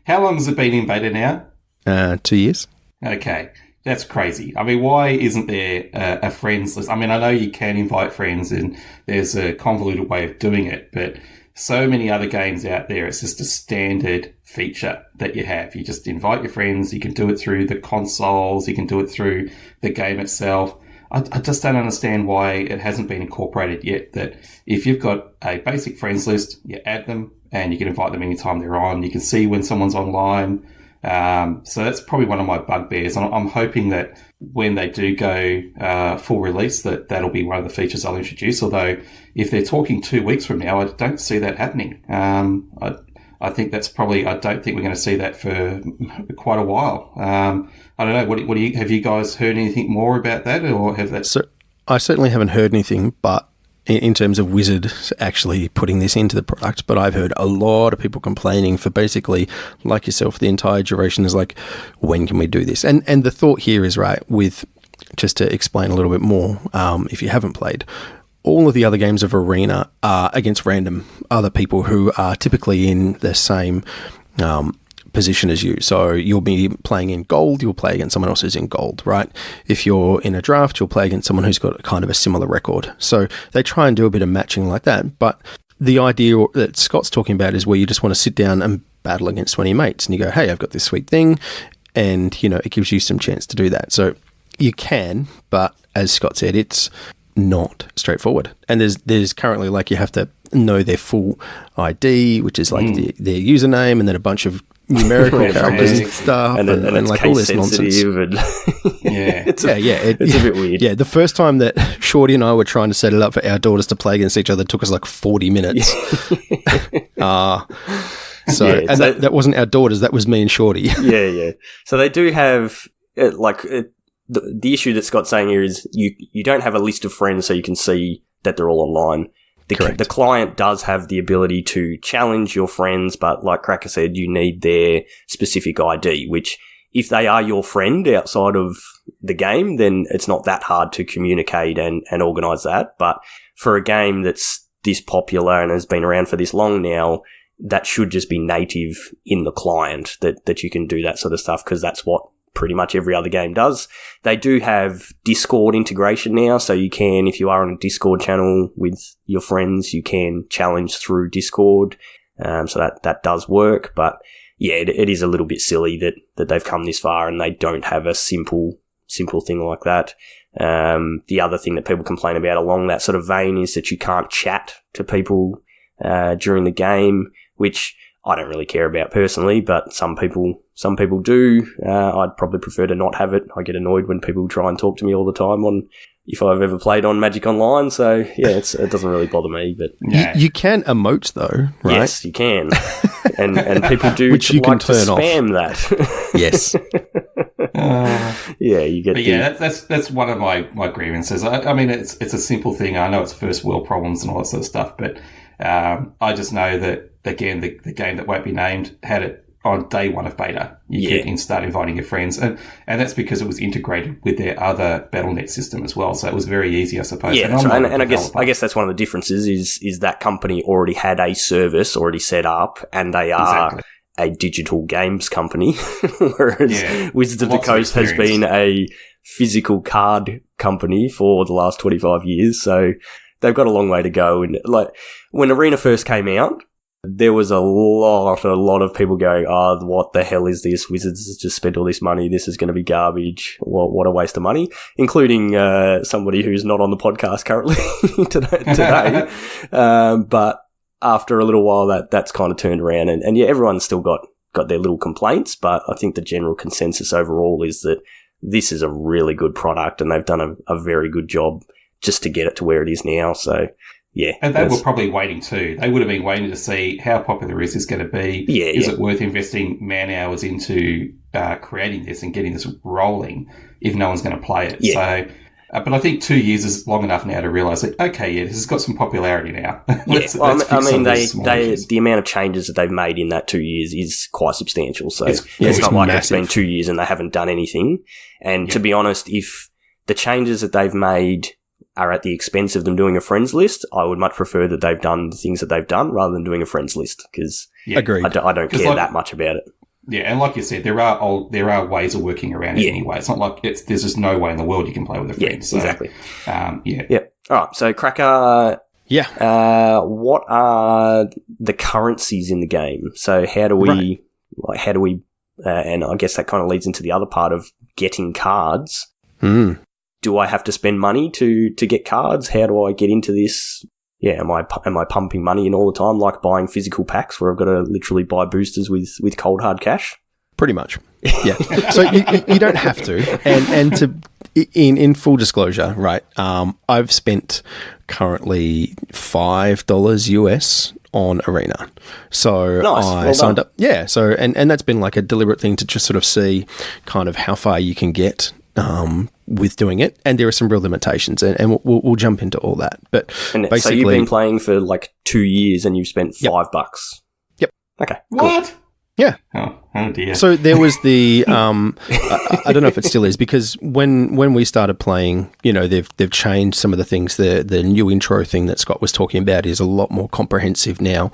long has it been in beta now? 2 years. Okay. That's crazy. I mean, why isn't there a friends list? I mean, I know you can invite friends and there's a convoluted way of doing it, but so many other games out there, it's just a standard feature that you have. You just invite your friends. You can do it through the consoles. You can do it through the game itself. I just don't understand why it hasn't been incorporated yet, that if you've got a basic friends list, you add them and you can invite them anytime they're on. You can see when someone's online. So that's probably one of my bugbears. And I'm hoping that when they do go full release, that'll be one of the features I'll introduce. Although if they're talking 2 weeks from now, I don't see that happening. I think that's probably, I don't think we're going to see that for quite a while. I don't know. What do you, have you guys heard anything more about that, or have that? So I certainly haven't heard anything, but in terms of Wizard actually putting this into the product, but I've heard a lot of people complaining for basically, like yourself, the entire duration is like, when can we do this? And the thought here is, right, with, just to explain a little bit more, if you haven't played, all of the other games of Arena are against random other people who are typically in the same position as you. So you'll be playing in gold, you'll play against someone else who's in gold, right? If you're in a draft, you'll play against someone who's got kind of a similar record. So they try and do a bit of matching like that. But the idea that Scott's talking about is where you just want to sit down and battle against 20 mates and you go, hey, I've got this sweet thing. And, you know, it gives you some chance to do that. So you can, but as Scott said, it's not straightforward. And there's currently, like, you have to know their full ID, which is like their username, and then a bunch of numerical characters and stuff, and like all this nonsense. And it's a bit weird. Yeah, the first time that Shorty and I were trying to set it up for our daughters to play against each other took us like 40 minutes. That wasn't our daughters, that was me and Shorty. Yeah. So they do have the issue that Scott's saying here is you don't have a list of friends so you can see that they're all online. The client does have the ability to challenge your friends, but like Cracker said, you need their specific ID, which if they are your friend outside of the game, then it's not that hard to communicate and organise that. But for a game that's this popular and has been around for this long now, that should just be native in the client that you can do that sort of stuff, because that's what pretty much every other game does. They do have Discord integration now, so you can, if you are on a Discord channel with your friends, you can challenge through Discord. So that does work, but yeah, it is a little bit silly that they've come this far and they don't have a simple thing like that. The other thing that people complain about along that sort of vein is that you can't chat to people during the game, which I don't really care about personally, but some people do. I'd probably prefer to not have it. I get annoyed when people try and talk to me all the time if I've ever played on Magic Online. So yeah, it doesn't really bother me. But you can emote though, right? Yes, you can, and people do which you like can turn to spam off. That. Yes. Yeah, you get. But yeah, that's one of my grievances. I mean, it's a simple thing. I know it's first world problems and all that sort of stuff, but I just know that, again, the game that won't be named had it on day one of beta. You can start inviting your friends. And that's because it was integrated with their other BattleNet system as well. So it was very easy, I suppose. Yeah, that's right. And I guess that's one of the differences is that company already had a service already set up, and they are a digital games company, whereas Wizards of the Coast has been a physical card company for the last 25 years. So they've got a long way to go. And like when Arena first came out, there was a lot of people going, "Oh, what the hell is this? Wizards has just spent all this money. This is going to be garbage. What a waste of money." Including somebody who's not on the podcast currently today. But after a little while, that's kind of turned around, and yeah, everyone's still got their little complaints. But I think the general consensus overall is that this is a really good product, and they've done a very good job just to get it to where it is now. So. Yeah, and they were probably waiting too. They would have been waiting to see how popular is this going to be. Is it worth investing man hours into creating this and getting this rolling if no one's going to play it? Yeah. So, but I think 2 years is long enough now to realise that, okay, this has got some popularity now. The amount of changes that they've made in that 2 years is quite substantial. So it's not like massive. It's been 2 years and they haven't done anything. And to be honest, if the changes that they've made are at the expense of them doing a friends list, I would much prefer that they've done the things that they've done rather than doing a friends list, because I don't care that much about it. Yeah, and like you said, there are ways of working around it anyway. It's not like there's just no way in the world you can play with a friend. Yeah, exactly. Yeah. All right, so Cracker. Yeah. What are the currencies in the game? So how do we, and I guess that kind of leads into the other part of getting cards. Do I have to spend money to get cards? How do I get into this? Yeah, am I pumping money in all the time, like buying physical packs where I've got to literally buy boosters with cold hard cash? Pretty much. Yeah. So you don't have to. And to in full disclosure, right? I've spent currently $5 US on Arena. So nice. I signed up. Yeah. So and that's been like a deliberate thing to just sort of see kind of how far you can get with doing it, and there are some real limitations, and we'll jump into all that. But basically, so you've been playing for like 2 years, and you've spent $5. Yep. Okay. What? Cool. Yeah. Oh dear. So there was the I don't know if it still is, because when we started playing, you know, they've changed some of the things. The new intro thing that Scott was talking about is a lot more comprehensive now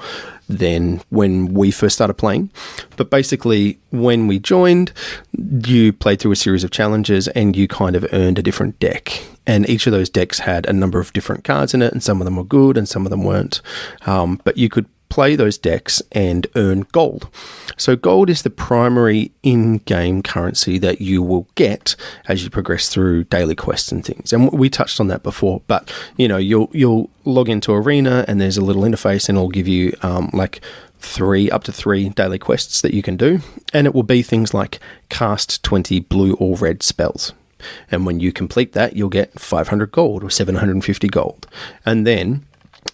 than when we first started playing. But basically, when we joined, you played through a series of challenges and you kind of earned a different deck. And each of those decks had a number of different cards in it, and some of them were good and some of them weren't. But you could play those decks and earn gold. So gold is the primary in-game currency that you will get as you progress through daily quests and things. And we touched on that before, but you know, you'll log into Arena and there's a little interface and it'll give you up to 3 daily quests that you can do. And it will be things like cast 20 blue or red spells. And when you complete that, you'll get 500 gold or 750 gold. And then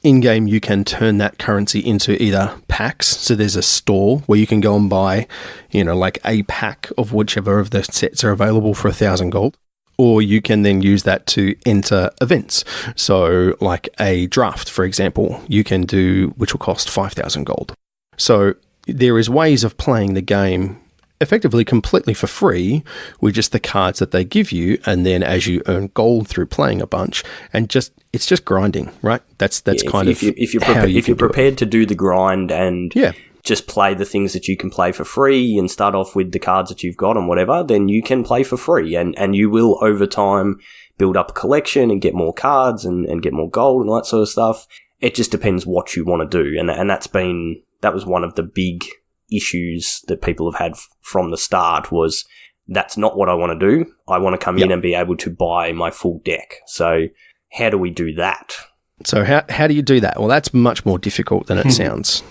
in-game, you can turn that currency into either packs. So there's a store where you can go and buy, you know, like a pack of whichever of the sets are available for 1,000 gold. Or you can then use that to enter events. So like a draft, for example, you can do, which will cost 5,000 gold. So there is ways of playing the game effectively completely for free with just the cards that they give you, and then as you earn gold through playing a bunch, and it's just grinding, right? That's kind of if you're prepared to do the grind and just play the things that you can play for free and start off with the cards that you've got and whatever, then you can play for free, and you will over time build up a collection and get more cards and get more gold and all that sort of stuff. It just depends what you want to do, and that was one of the big issues that people have had from the start. Was that's not what I want to do. I want to come in and be able to buy my full deck. So how do we do that? So how do you do that? Well, that's much more difficult than it sounds.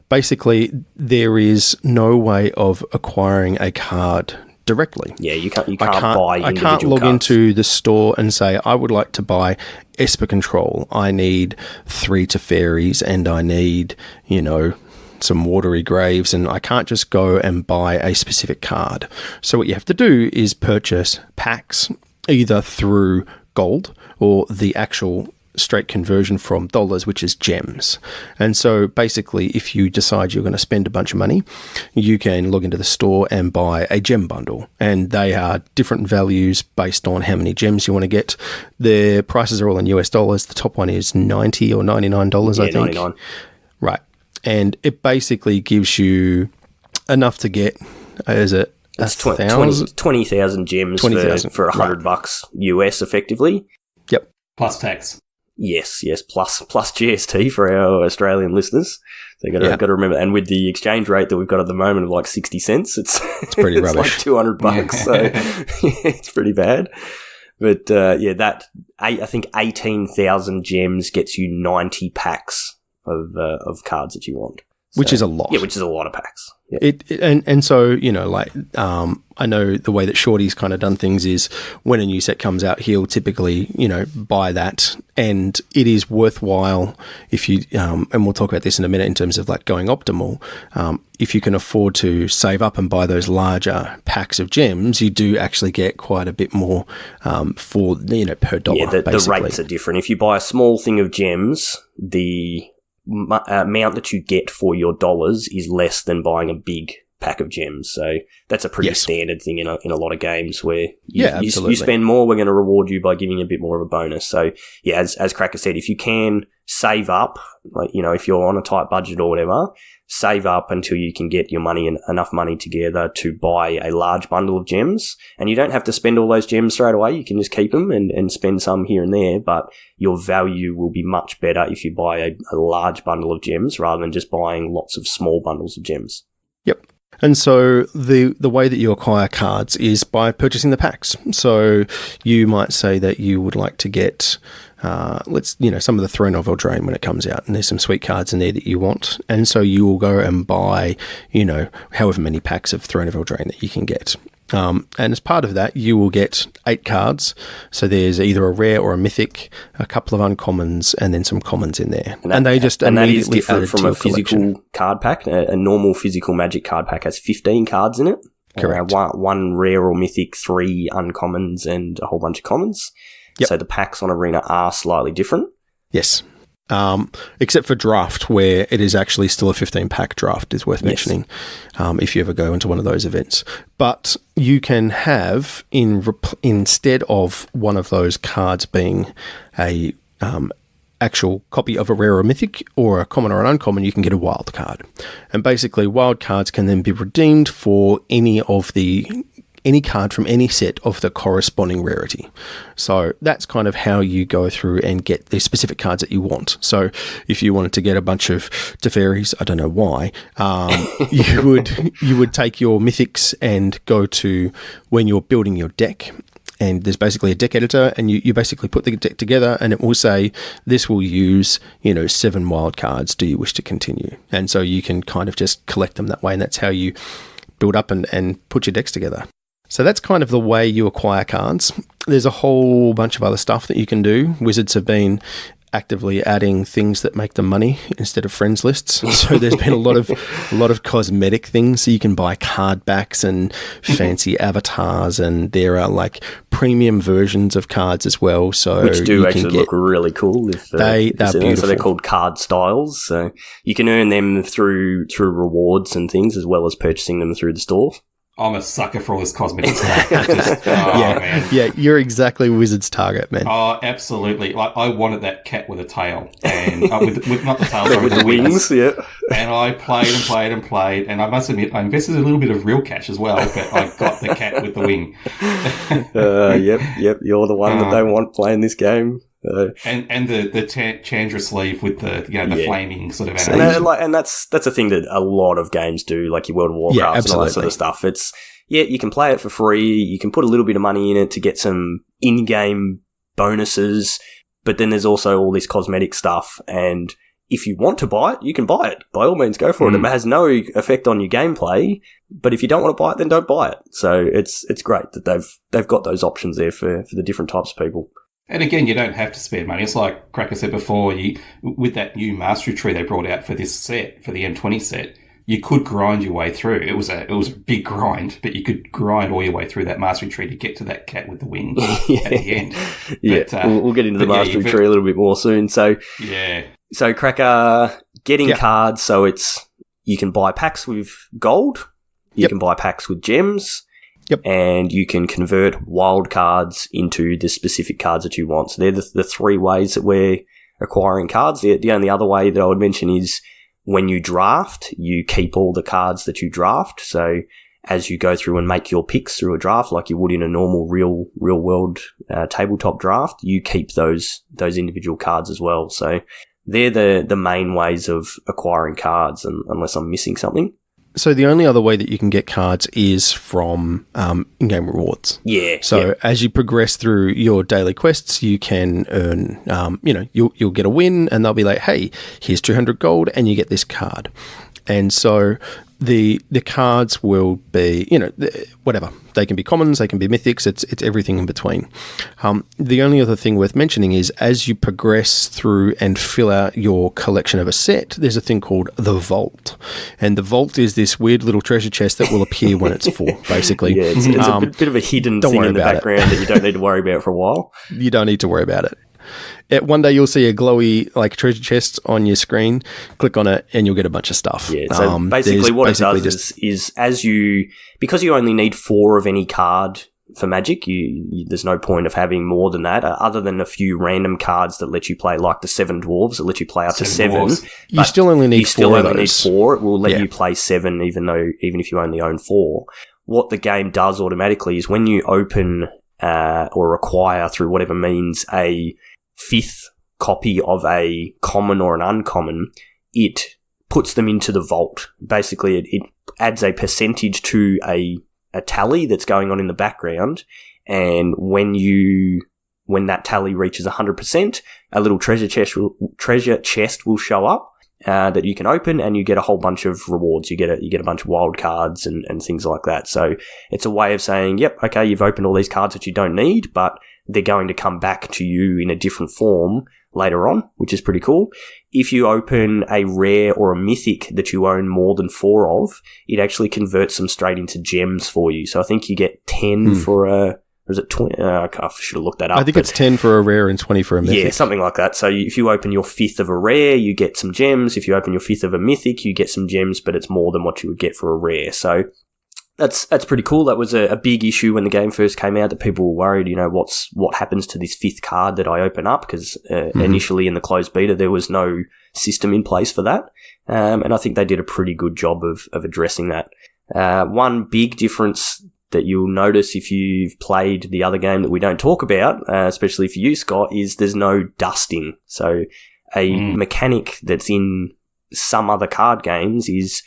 Basically, there is no way of acquiring a card directly. Yeah, you can't buy individual I can't log cards into the store and say, I would like to buy Esper Control. I need 3 Teferis and I need, you know, some watery graves, and I can't just go and buy a specific card. So what you have to do is purchase packs either through gold or the actual straight conversion from dollars, which is gems. And so basically, if you decide you're going to spend a bunch of money, you can log into the store and buy a gem bundle, and they are different values based on how many gems you want to get. Their prices are all in US dollars. The top one is $90 or $99, I think. 99. Right. And it basically gives you enough to get, is it? It's 20,000 gems 20, for $100 US effectively. Yep. Plus tax. Yes, plus GST for our Australian listeners. So you got to remember, and with the exchange rate that we've got at the moment of like 60 cents, it's pretty rubbish. Like $200. So it's pretty bad. But I think 18,000 gems gets you 90 packs of cards that you want. So, which is a lot. Yeah, which is a lot of packs. Yeah. And so, you know, like, I know the way that Shorty's kind of done things is when a new set comes out, he'll typically, you know, buy that, and it is worthwhile if you, and we'll talk about this in a minute in terms of like going optimal, if you can afford to save up and buy those larger packs of gems, you do actually get quite a bit more for, you know, per dollar. Yeah, the rates are different. If you buy a small thing of gems, the amount that you get for your dollars is less than buying a big pack of gems. So that's a pretty standard thing in a lot of games where you spend more, we're going to reward you by giving you a bit more of a bonus. So yeah, as Cracker said, if you can save up, like, you know, if you're on a tight budget or whatever, save up until you can get your money and enough money together to buy a large bundle of gems. And you don't have to spend all those gems straight away. You can just keep them and spend some here and there, but your value will be much better if you buy a large bundle of gems rather than just buying lots of small bundles of gems. Yep. And so the way that you acquire cards is by purchasing the packs. So you might say that you would like to get, some of the Throne of Eldraine when it comes out, and there's some sweet cards in there that you want. And so you will go and buy, however many packs of Throne of Eldraine that you can get. And as part of that, you will get 8 cards. So there's either a rare or a mythic, a couple of uncommons, and then some commons in there. And that is different from a physical collection. Card pack. A normal physical Magic card pack has 15 cards in it. Correct. One rare or mythic, 3 uncommons, and a whole bunch of commons. Yep. So the packs on Arena are slightly different. Yes. Except for draft, where it is actually still a 15-pack draft, is worth mentioning, if you ever go into one of those events. But you can have, instead of one of those cards being a actual copy of a rare or mythic, or a common or an uncommon, you can get a wild card. And basically, wild cards can then be redeemed for any card from any set of the corresponding rarity. So that's kind of how you go through and get the specific cards that you want. So if you wanted to get a bunch of Teferis, I don't know why, you would take your mythics and go to when you're building your deck. And there's basically a deck editor, and you basically put the deck together, and it will say, this will use, 7 wild cards. Do you wish to continue? And so you can kind of just collect them that way, and that's how you build up and put your decks together. So that's kind of the way you acquire cards. There's a whole bunch of other stuff that you can do. Wizards have been actively adding things that make them money instead of friends lists. So there's been a lot of cosmetic things. So you can buy card backs and fancy avatars, and there are like premium versions of cards as well. So which do actually look really cool. They're beautiful. So they're called card styles. So you can earn them through rewards and things, as well as purchasing them through the store. I'm a sucker for all this cosmetic stuff. Man. Yeah, you're exactly Wizard's target, man. Oh, absolutely. Like, I wanted that cat with a tail, and with not the tail, sorry, with the wings. Yeah. And I played, and I must admit, I invested a little bit of real cash as well, but I got the cat with the wing. Yep. You're the one that they want playing this game. And the Chandra sleeve with the flaming sort of animation. And that's a thing that a lot of games do, like your World of Warcraft and all that sort of stuff. It's you can play it for free. You can put a little bit of money in it to get some in-game bonuses, but then there's also all this cosmetic stuff. And if you want to buy it, you can buy it. By all means, go for it. It has no effect on your gameplay, but if you don't want to buy it, then don't buy it. So it's great that they've got those options there for the different types of people. And again, you don't have to spend money. It's like Cracker said before, with that new mastery tree they brought out for this set, for the M20 set, you could grind your way through. It was a big grind, but you could grind all your way through that mastery tree to get to that cat with the wings at the end. But, we'll get into the mastery tree a little bit more soon. So Cracker, getting cards, so you can buy packs with gold, you can buy packs with gems. Yep. And you can convert wild cards into the specific cards that you want. So they're the 3 ways that we're acquiring cards. The only other way that I would mention is when you draft, you keep all the cards that you draft. So as you go through and make your picks through a draft, like you would in a normal real world tabletop draft, you keep those individual cards as well. So they're the main ways of acquiring cards, unless I'm missing something. So the only other way that you can get cards is from in-game rewards. Yeah. So as you progress through your daily quests, you can earn, you'll get a win, and they'll be like, hey, here's 200 gold, and you get this card. And so the cards will be, whatever. They can be commons, they can be mythics, it's everything in between. The only other thing worth mentioning is as you progress through and fill out your collection of a set, there's a thing called the vault. And the vault is this weird little treasure chest that will appear when it's full, basically. Yeah, it's a bit of a hidden thing in the background that you don't need to worry about for a while. You don't need to worry about it. One day you'll see a glowy treasure chest on your screen. Click on it, and you'll get a bunch of stuff. Yeah. So basically, what it does is because you only need 4 of any card for Magic. There's no point of having more than that, other than a few random cards that let you play, like the 7 Dwarves that let you play up to 7. You still only need 4. You still only need 4. It will let you play 7, even if you only own 4. What the game does automatically is when you open or acquire through whatever means a 5th copy of a common or an uncommon, it puts them into the vault. Basically, it adds a percentage to a tally that's going on in the background, and when that tally reaches 100%, a little treasure chest will show up that you can open, and you get a whole bunch of rewards. You get a bunch of wild cards and things like that. So it's a way of saying, yep, okay, you've opened all these cards that you don't need, but they're going to come back to you in a different form later on, which is pretty cool. If you open a rare or a mythic that you own more than 4 of, it actually converts them straight into gems for you. So I think you get 10 for a... Or is it 20? I should have looked that up. I think it's 10 for a rare and 20 for a mythic. Yeah, something like that. So if you open your 5th of a rare, you get some gems. If you open your 5th of a mythic, you get some gems, but it's more than what you would get for a rare. So that's pretty cool. That was a big issue when the game first came out, that people were worried, what happens to this 5th card that I open up? Because initially in the closed beta, there was no system in place for that. And I think they did a pretty good job of addressing that. One big difference that you'll notice if you've played the other game that we don't talk about, especially for you, Scott, is there's no dusting. So a mechanic that's in some other card games is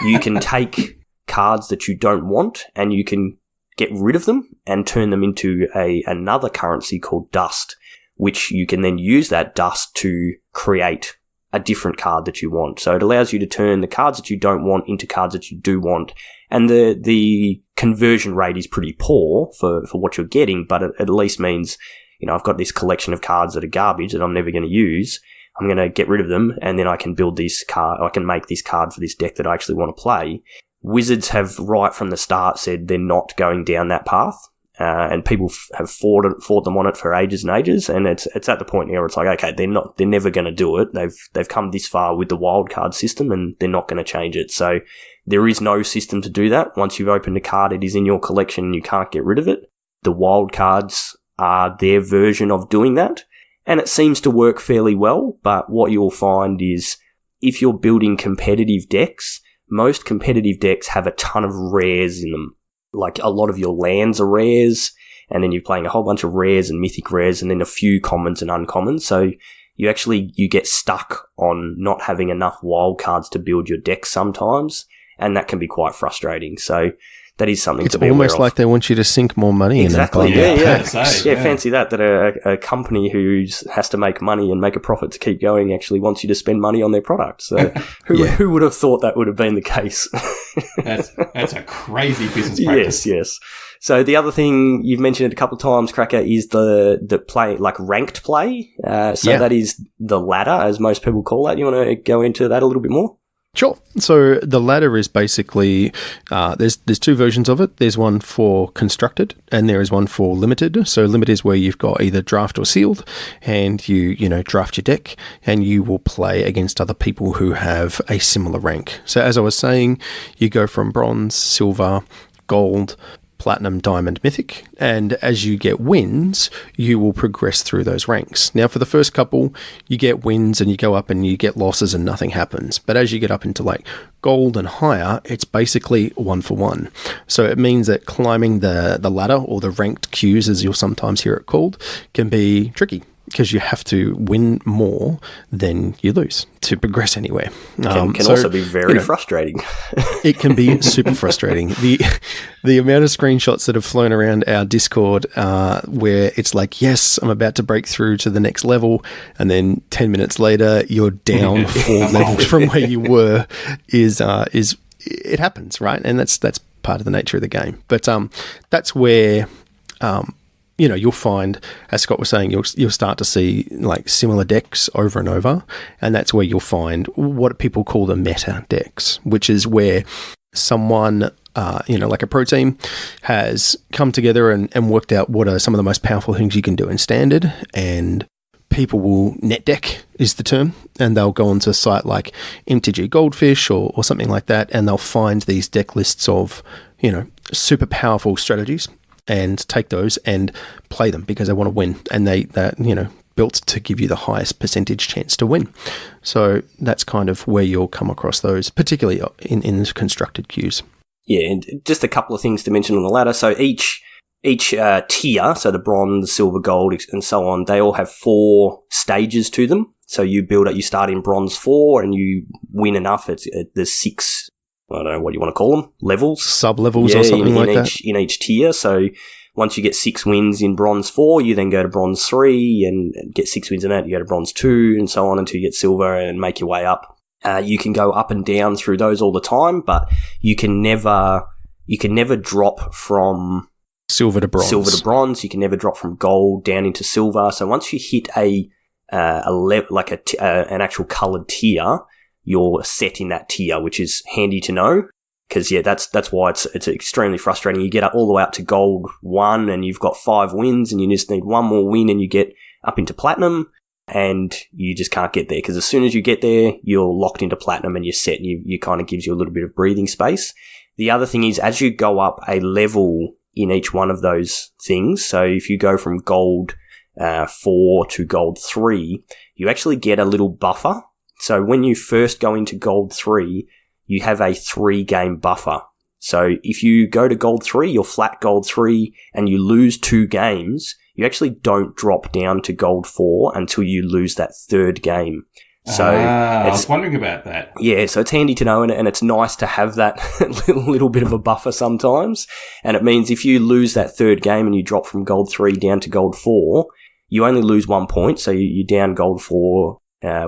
you can take cards that you don't want and you can get rid of them and turn them into another currency called dust, which you can then use that dust to create a different card that you want. So it allows you to turn the cards that you don't want into cards that you do want. And the conversion rate is pretty poor for what you're getting, but it at least means, I've got this collection of cards that are garbage that I'm never going to use. I'm going to get rid of them, and then I can build this card. I can make this card for this deck that I actually want to play. Wizards have right from the start said they're not going down that path, and people have fought them on it for ages and ages. And it's at the point now where it's like, okay, they're never going to do it. They've come this far with the wild card system, and they're not going to change it. So there is no system to do that. Once you've opened a card, it is in your collection, and you can't get rid of it. The wild cards are their version of doing that, and it seems to work fairly well. But what you'll find is, if you're building competitive decks, most competitive decks have a ton of rares in them. Like, a lot of your lands are rares, and then you're playing a whole bunch of rares and mythic rares, and then a few commons and uncommons. So you get stuck on not having enough wild cards to build your deck sometimes, and that can be quite frustrating. So that is something to be aware of. It's almost like they want you to sink more money in. Exactly. Yeah. Fancy that a company who has to make money and make a profit to keep going actually wants you to spend money on their product. So who would have thought that would have been the case? That's a crazy business practice. Yes. So the other thing you've mentioned it a couple of times, Cracker, is the play, like ranked play. That is the ladder, as most people call that. You want to go into that a little bit more? Sure. So the ladder is basically, there's 2 versions of it. There's one for constructed and there is one for limited. So limited is where you've got either draft or sealed, and you draft your deck and you will play against other people who have a similar rank. So as I was saying, you go from bronze, silver, gold, platinum, diamond, mythic, and as you get wins, you will progress through those ranks. Now, for the first couple, you get wins and you go up and you get losses and nothing happens. But as you get up into like gold and higher, it's basically 1-for-1. So it means that climbing the ladder, or the ranked queues, as you'll sometimes hear it called, can be tricky, because you have to win more than you lose to progress anywhere. Can also be very frustrating. It can be super frustrating. The amount of screenshots that have flown around our Discord where it's like, yes, I'm about to break through to the next level, and then 10 minutes later you're down 4 levels from where you were is it happens, right? And that's part of the nature of the game. But that's where you'll find, as Scott was saying, you'll start to see like similar decks over and over, and that's where you'll find what people call the meta decks, which is where someone, like a pro team, has come together and worked out what are some of the most powerful things you can do in standard, and people will net deck is the term, and they'll go onto a site like MTG Goldfish or something like that, and they'll find these deck lists of super powerful strategies. and take those and play them because they want to win, and they're built to give you the highest percentage chance to win. So that's kind of where you'll come across those, particularly in the constructed queues. Yeah, and just a couple of things to mention on the ladder. So each tier, so the bronze, silver, gold, and so on, they all have 4 stages to them. So you build up, you start in bronze 4 and you win enough. There's 6, I don't know what you want to call them, levels. Sub-levels or something like that. In each tier. So once you get 6 wins in bronze 4, you then go to bronze 3 and get 6 wins in that. You go to bronze 2 and so on until you get silver and make your way up. You can go up and down through those all the time, but you can never drop from silver to bronze. You can never drop from gold down into silver. So once you hit an actual coloured tier, you're set in that tier, which is handy to know. Because that's why it's extremely frustrating. You get up all the way up to gold 1, and you've got 5 wins, and you just need 1 more win, and you get up into platinum, and you just can't get there. Because as soon as you get there, you're locked into platinum, and you're set. And you kind of gives you a little bit of breathing space. The other thing is, as you go up a level in each one of those things, so if you go from gold 4 to gold 3, you actually get a little buffer. So when you first go into gold 3, you have a 3-game buffer. So if you go to gold 3, you're flat gold 3, and you lose 2 games, you actually don't drop down to gold 4 until you lose that 3rd game. So I was wondering about that. Yeah, so it's handy to know, and it's nice to have that little bit of a buffer sometimes. And it means if you lose that 3rd game and you drop from gold 3 down to gold 4, you only lose 1 point. So you're down gold 4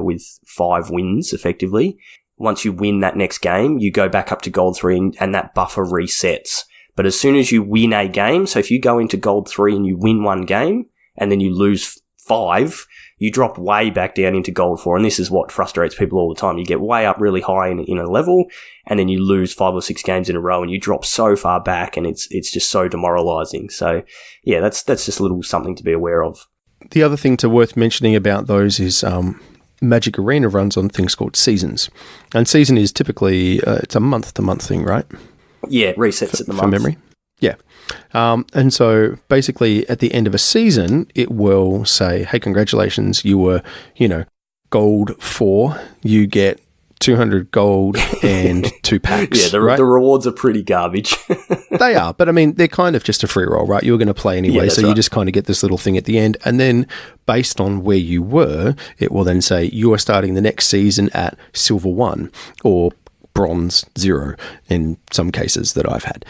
with 5 wins, effectively. Once you win that next game, you go back up to gold 3 and that buffer resets. But as soon as you win a game, so if you go into gold 3 and you win 1 game and then you lose 5, you drop way back down into gold 4. And this is what frustrates people all the time. You get way up really high in a level, and then you lose 5 or 6 games in a row and you drop so far back, and it's just so demoralizing. So yeah, that's just a little something to be aware of. The other thing worth mentioning about those is Magic Arena runs on things called seasons. And season is typically, it's a month-to-month thing, right? Yeah, it resets at the month. From memory. Yeah. And so basically at the end of a season, it will say, hey, congratulations, you were, gold 4, you get 200 gold and 2 packs. Yeah, the rewards are pretty garbage. They are, but I mean, they're kind of just a free roll, right? You were going to play anyway, so you just kind of get this little thing at the end. And then based on where you were, it will then say you are starting the next season at silver 1 or bronze 0 in some cases that I've had.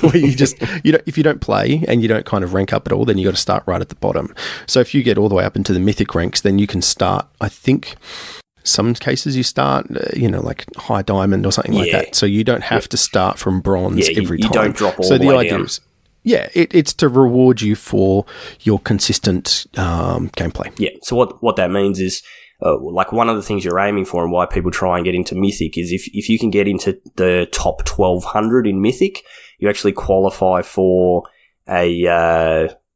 Where you just, if you don't play and you don't kind of rank up at all, then you got to start right at the bottom. So if you get all the way up into the mythic ranks, then you can start, I think, some cases you start, like high diamond or something like that. So you don't have to start from bronze every time. You don't drop all the way down. So the idea is, it's to reward you for your consistent gameplay. Yeah. So what that means is, like one of the things you're aiming for and why people try and get into Mythic is if you can get into the top 1200 in Mythic, you actually qualify for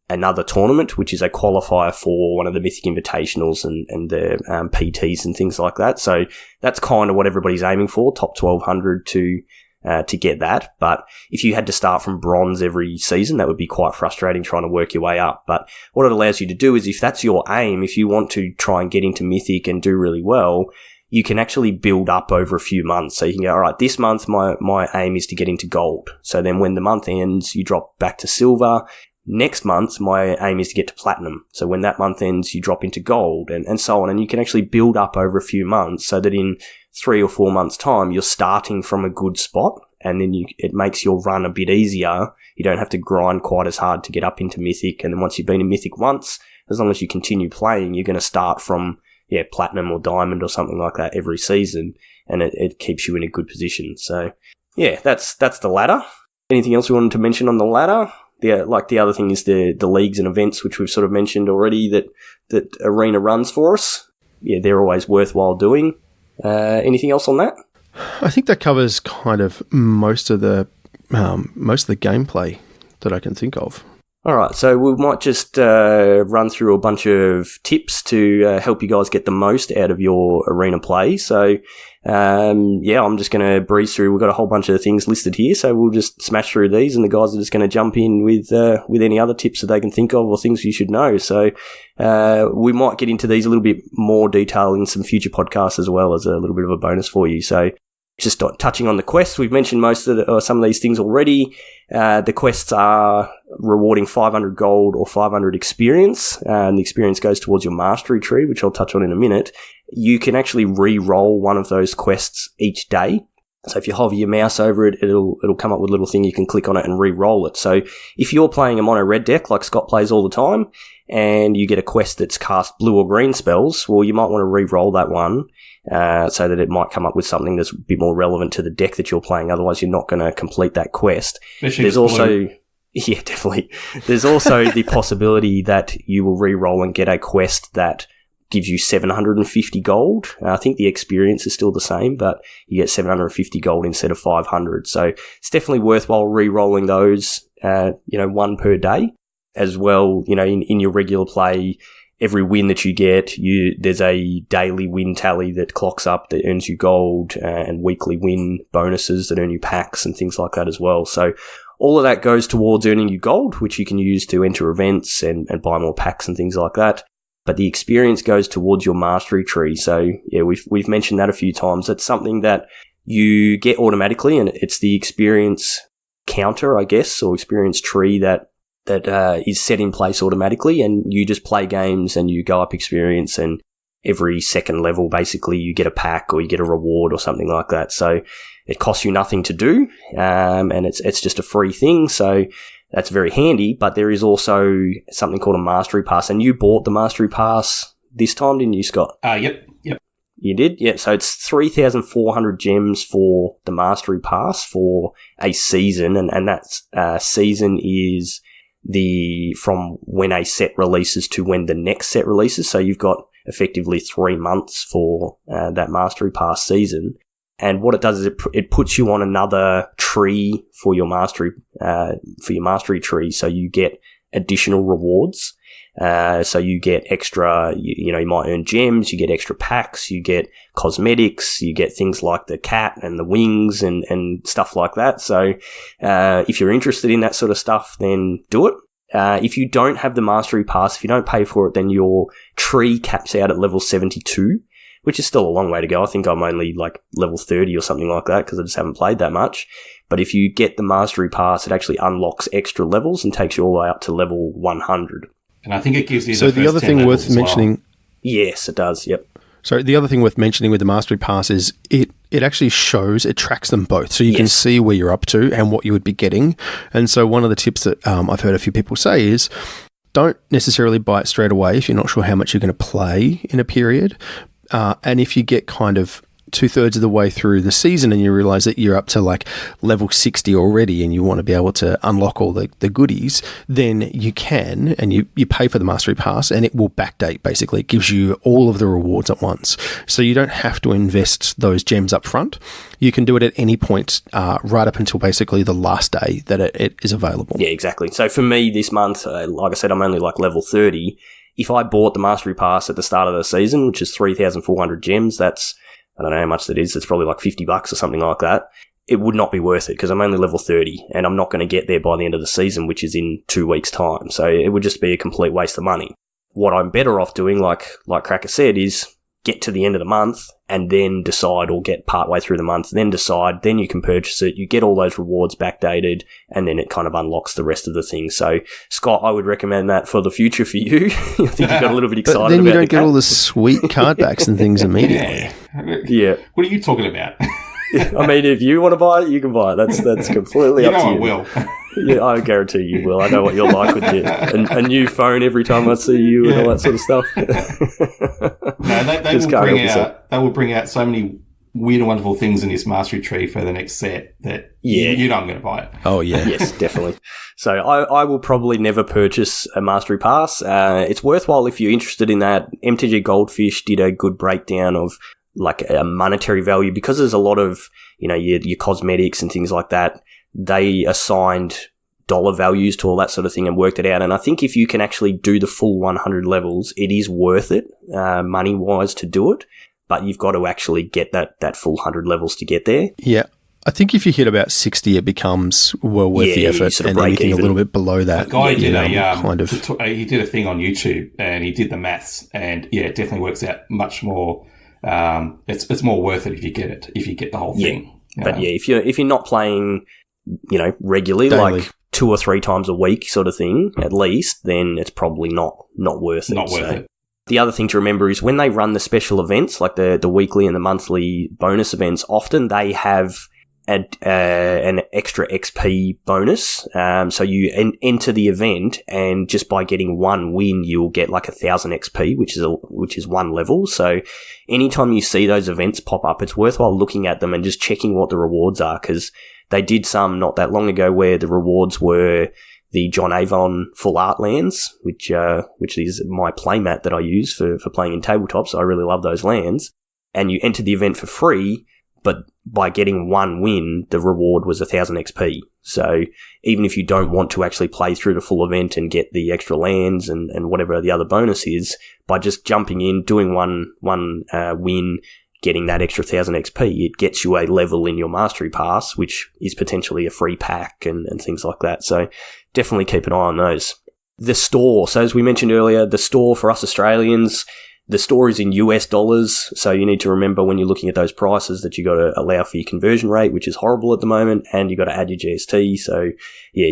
another tournament, which is a qualifier for one of the Mythic Invitationals and the PTs and things like that. So that's kind of what everybody's aiming for, top 1200 to get that. But if you had to start from bronze every season, that would be quite frustrating trying to work your way up. But what it allows you to do is if that's your aim, if you want to try and get into Mythic and do really well, you can actually build up over a few months. So you can go, all right, this month my aim is to get into gold. So then when the month ends, you drop back to silver. Next month, my aim is to get to platinum. So when that month ends, you drop into gold and so on. And you can actually build up over a few months so that in 3 or 4 months' time, you're starting from a good spot. And then it makes your run a bit easier. You don't have to grind quite as hard to get up into Mythic. And then once you've been in Mythic once, as long as you continue playing, you're going to start from platinum or diamond or something like that every season. And it keeps you in a good position. So yeah, that's the ladder. Anything else we wanted to mention on the ladder? The other thing is the leagues and events, which we've sort of mentioned already that Arena runs for us. Yeah, they're always worthwhile doing. Anything else on that? I think that covers kind of most of the gameplay that I can think of. All right, so we might just run through a bunch of tips to help you guys get the most out of your Arena play. So I'm just going to breeze through. We've got a whole bunch of things listed here, so we'll just smash through these, and the guys are just going to jump in with any other tips that they can think of or things you should know. So we might get into these a little bit more detail in some future podcasts as well, as a little bit of a bonus for you. So just touching on the quests, we've mentioned some of these things already. The quests are rewarding 500 gold or 500 experience, and the experience goes towards your mastery tree, which I'll touch on in a minute. You can actually re-roll one of those quests each day. So if you hover your mouse over it, it'll come up with a little thing. You can click on it and re-roll it. So if you're playing a mono red deck like Scott plays all the time, and you get a quest that's cast blue or green spells, well, you might want to re-roll that one. So that it might come up with something that's a bit more relevant to the deck that you're playing. Otherwise, you're not going to complete that quest. There's also, yeah, definitely. There's also the possibility that you will re-roll and get a quest that gives you 750 gold. I think the experience is still the same, but you get 750 gold instead of 500. So it's definitely worthwhile re-rolling those, one per day as well. In your regular play, every win that you get, there's a daily win tally that clocks up that earns you gold, and weekly win bonuses that earn you packs and things like that as well. So all of that goes towards earning you gold, which you can use to enter events and buy more packs and things like that. But the experience goes towards your mastery tree. So yeah, we've mentioned that a few times. It's something that you get automatically, and it's the experience counter, I guess, or experience tree that is set in place automatically, and you just play games and you go up experience, and every second level, basically, you get a pack or you get a reward or something like that. So it costs you nothing to do, and it's just a free thing. So that's very handy. But there is also something called a mastery pass, and you bought the mastery pass this time, didn't you, Scott? Yep. You did? Yeah. So it's 3,400 gems for the mastery pass for a season, and that season is from when a set releases to when the next set releases. So you've got effectively 3 months for that mastery pass season. And what it does is it puts you on another tree for your mastery tree. So you get additional rewards. So you get extra, you might earn gems, you get extra packs, you get cosmetics, you get things like the cat and the wings and stuff like that. So, if you're interested in that sort of stuff, then do it. If you don't have the mastery pass, if you don't pay for it, then your tree caps out at level 72, which is still a long way to go. I think I'm only like level 30 or something like that because I just haven't played that much. But if you get the mastery pass, it actually unlocks extra levels and takes you all the way up to level 100. And I think it gives you so the other thing worth mentioning. Yes, it does. Yep. So the other thing worth mentioning with the mastery pass is it actually it tracks them both. So you can see where you're up to and what you would be getting. And so one of the tips that I've heard a few people say is don't necessarily buy it straight away if you're not sure how much you're going to play in a period. And if you get kind of 2/3 of the way through the season and you realize that you're up to like level 60 already and you want to be able to unlock all the goodies, then you can, and you pay for the mastery pass and it will backdate. Basically, it gives you all of the rewards at once. So you don't have to invest those gems up front. You can do it at any point, right up until basically the last day that it is available. Yeah, exactly. So for me this month, like I said, I'm only like level 30. If I bought the mastery pass at the start of the season, which is 3,400 gems, that's, I don't know how much that is. It's probably like $50 or something like that. It would not be worth it because I'm only level 30 and I'm not going to get there by the end of the season, which is in 2 weeks' time. So it would just be a complete waste of money. What I'm better off doing, like Cracker said, is get to the end of the month and then decide, or get partway through the month, then decide, then you can purchase it. You get all those rewards backdated and then it kind of unlocks the rest of the things. So, Scott, I would recommend that for the future for you. I think you got a little bit excited about it. But then you don't get all the sweet card backs and things immediately. Yeah. What are you talking about? I mean, if you want to buy it, you can buy it. That's completely up to you. I will. Yeah, I guarantee you will. I know what you're like with a new phone every time I see you and all that sort of stuff. No, they will bring out so many weird and wonderful things in this mastery tree for the next set that you know I'm going to buy it. Oh, yeah. Yes, definitely. So I will probably never purchase a mastery pass. It's worthwhile if you're interested in that. MTG Goldfish did a good breakdown of like a monetary value, because there's a lot of, your cosmetics and things like that. They assigned dollar values to all that sort of thing and worked it out. And I think if you can actually do the full 100 levels, it is worth it, money-wise, to do it. but you've got to actually get that full 100 levels to get there. Yeah. I think if you hit about 60, it becomes well worth the effort, and anything a little bit below that. A guy did he did a thing on YouTube, and he did the maths, and it definitely works out much more. It's more worth it if you get the whole thing. But if you're not playing, regularly, daily, like 2 or 3 times a week sort of thing, at least, then it's probably not worth it. Not worth it. The other thing to remember is when they run the special events, like the weekly and the monthly bonus events, often they have an extra XP bonus. So you enter the event, and just by getting 1 win, you'll get like 1,000 XP, which is 1 level. So anytime you see those events pop up, it's worthwhile looking at them and just checking what the rewards are, because they did some not that long ago where the rewards were the John Avon full art lands, which is my playmat that I use for playing in tabletops. So I really love those lands. And you enter the event for free, but by getting 1 win, the reward was 1,000 XP. So even if you don't want to actually play through the full event and get the extra lands and whatever the other bonus is, by just jumping in, doing one win, getting that extra 1,000 XP, it gets you a level in your Mastery Pass, which is potentially a free pack and things like that. So definitely keep an eye on those. The store. So as we mentioned earlier, the store for us Australians, the store is in US dollars, so you need to remember when you're looking at those prices that you got to allow for your conversion rate, which is horrible at the moment, and you got to add your GST. So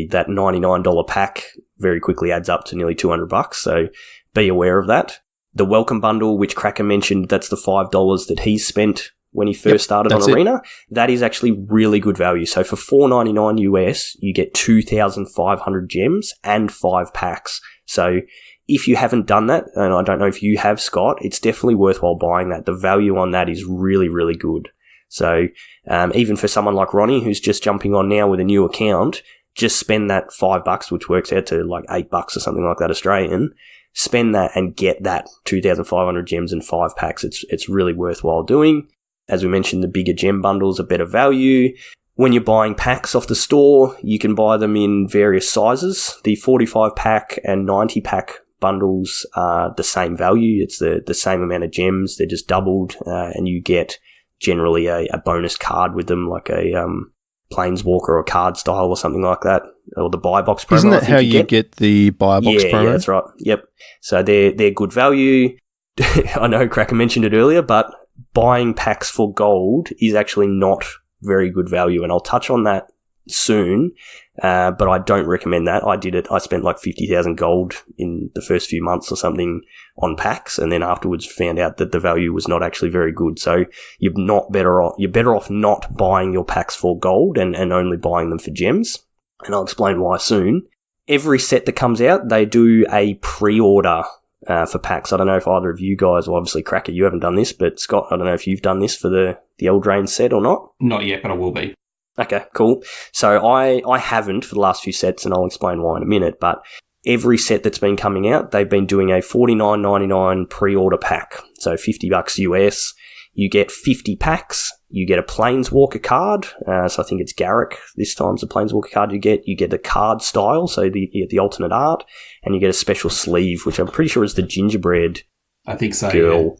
that $99 pack very quickly adds up to nearly $200. So be aware of that. The welcome bundle, which Cracker mentioned, that's the $5 that he spent when he first started on Arena. That is actually really good value. So for $4.99 US, you get 2,500 gems and 5 packs. So if you haven't done that, and I don't know if you have, Scott, it's definitely worthwhile buying that. The value on that is really, really good. So even for someone like Ronnie, who's just jumping on now with a new account, just spend that $5, which works out to like $8 or something like that Australian. Spend that and get that 2,500 gems and 5 packs. It's really worthwhile doing. As we mentioned, the bigger gem bundles are better value. When you're buying packs off the store, you can buy them in various sizes. The 45 pack and 90 pack bundles are the same value. It's the same amount of gems. They're just doubled, and you get generally a bonus card with them, like a Planeswalker or card style or something like that, or the buy box promo. Isn't that how you get the buy box promo? Yeah, that's right. Yep. So they're good value. I know Cracker mentioned it earlier, but buying packs for gold is actually not very good value, and I'll touch on that soon, but I don't recommend that. I did it. I spent like 50,000 gold in the first few months or something on packs, and then afterwards found out that the value was not actually very good. So you're better off not buying your packs for gold and only buying them for gems, and I'll explain why soon. Every set that comes out, they do a pre-order for packs. I don't know if either of you guys, well, obviously Cracker, you haven't done this, but Scott, I don't know if you've done this for the Eldraine set or not. Not yet, but I will be. Okay, cool. So I haven't for the last few sets, and I'll explain why in a minute, but every set that's been coming out, they've been doing a $49.99 pre-order pack. So $50 US. You get 50 packs. You get a Planeswalker card. So I think it's Garrick this time's the Planeswalker card you get. You get a card style, so you get the alternate art, and you get a special sleeve, which I'm pretty sure is the gingerbread I think so, girl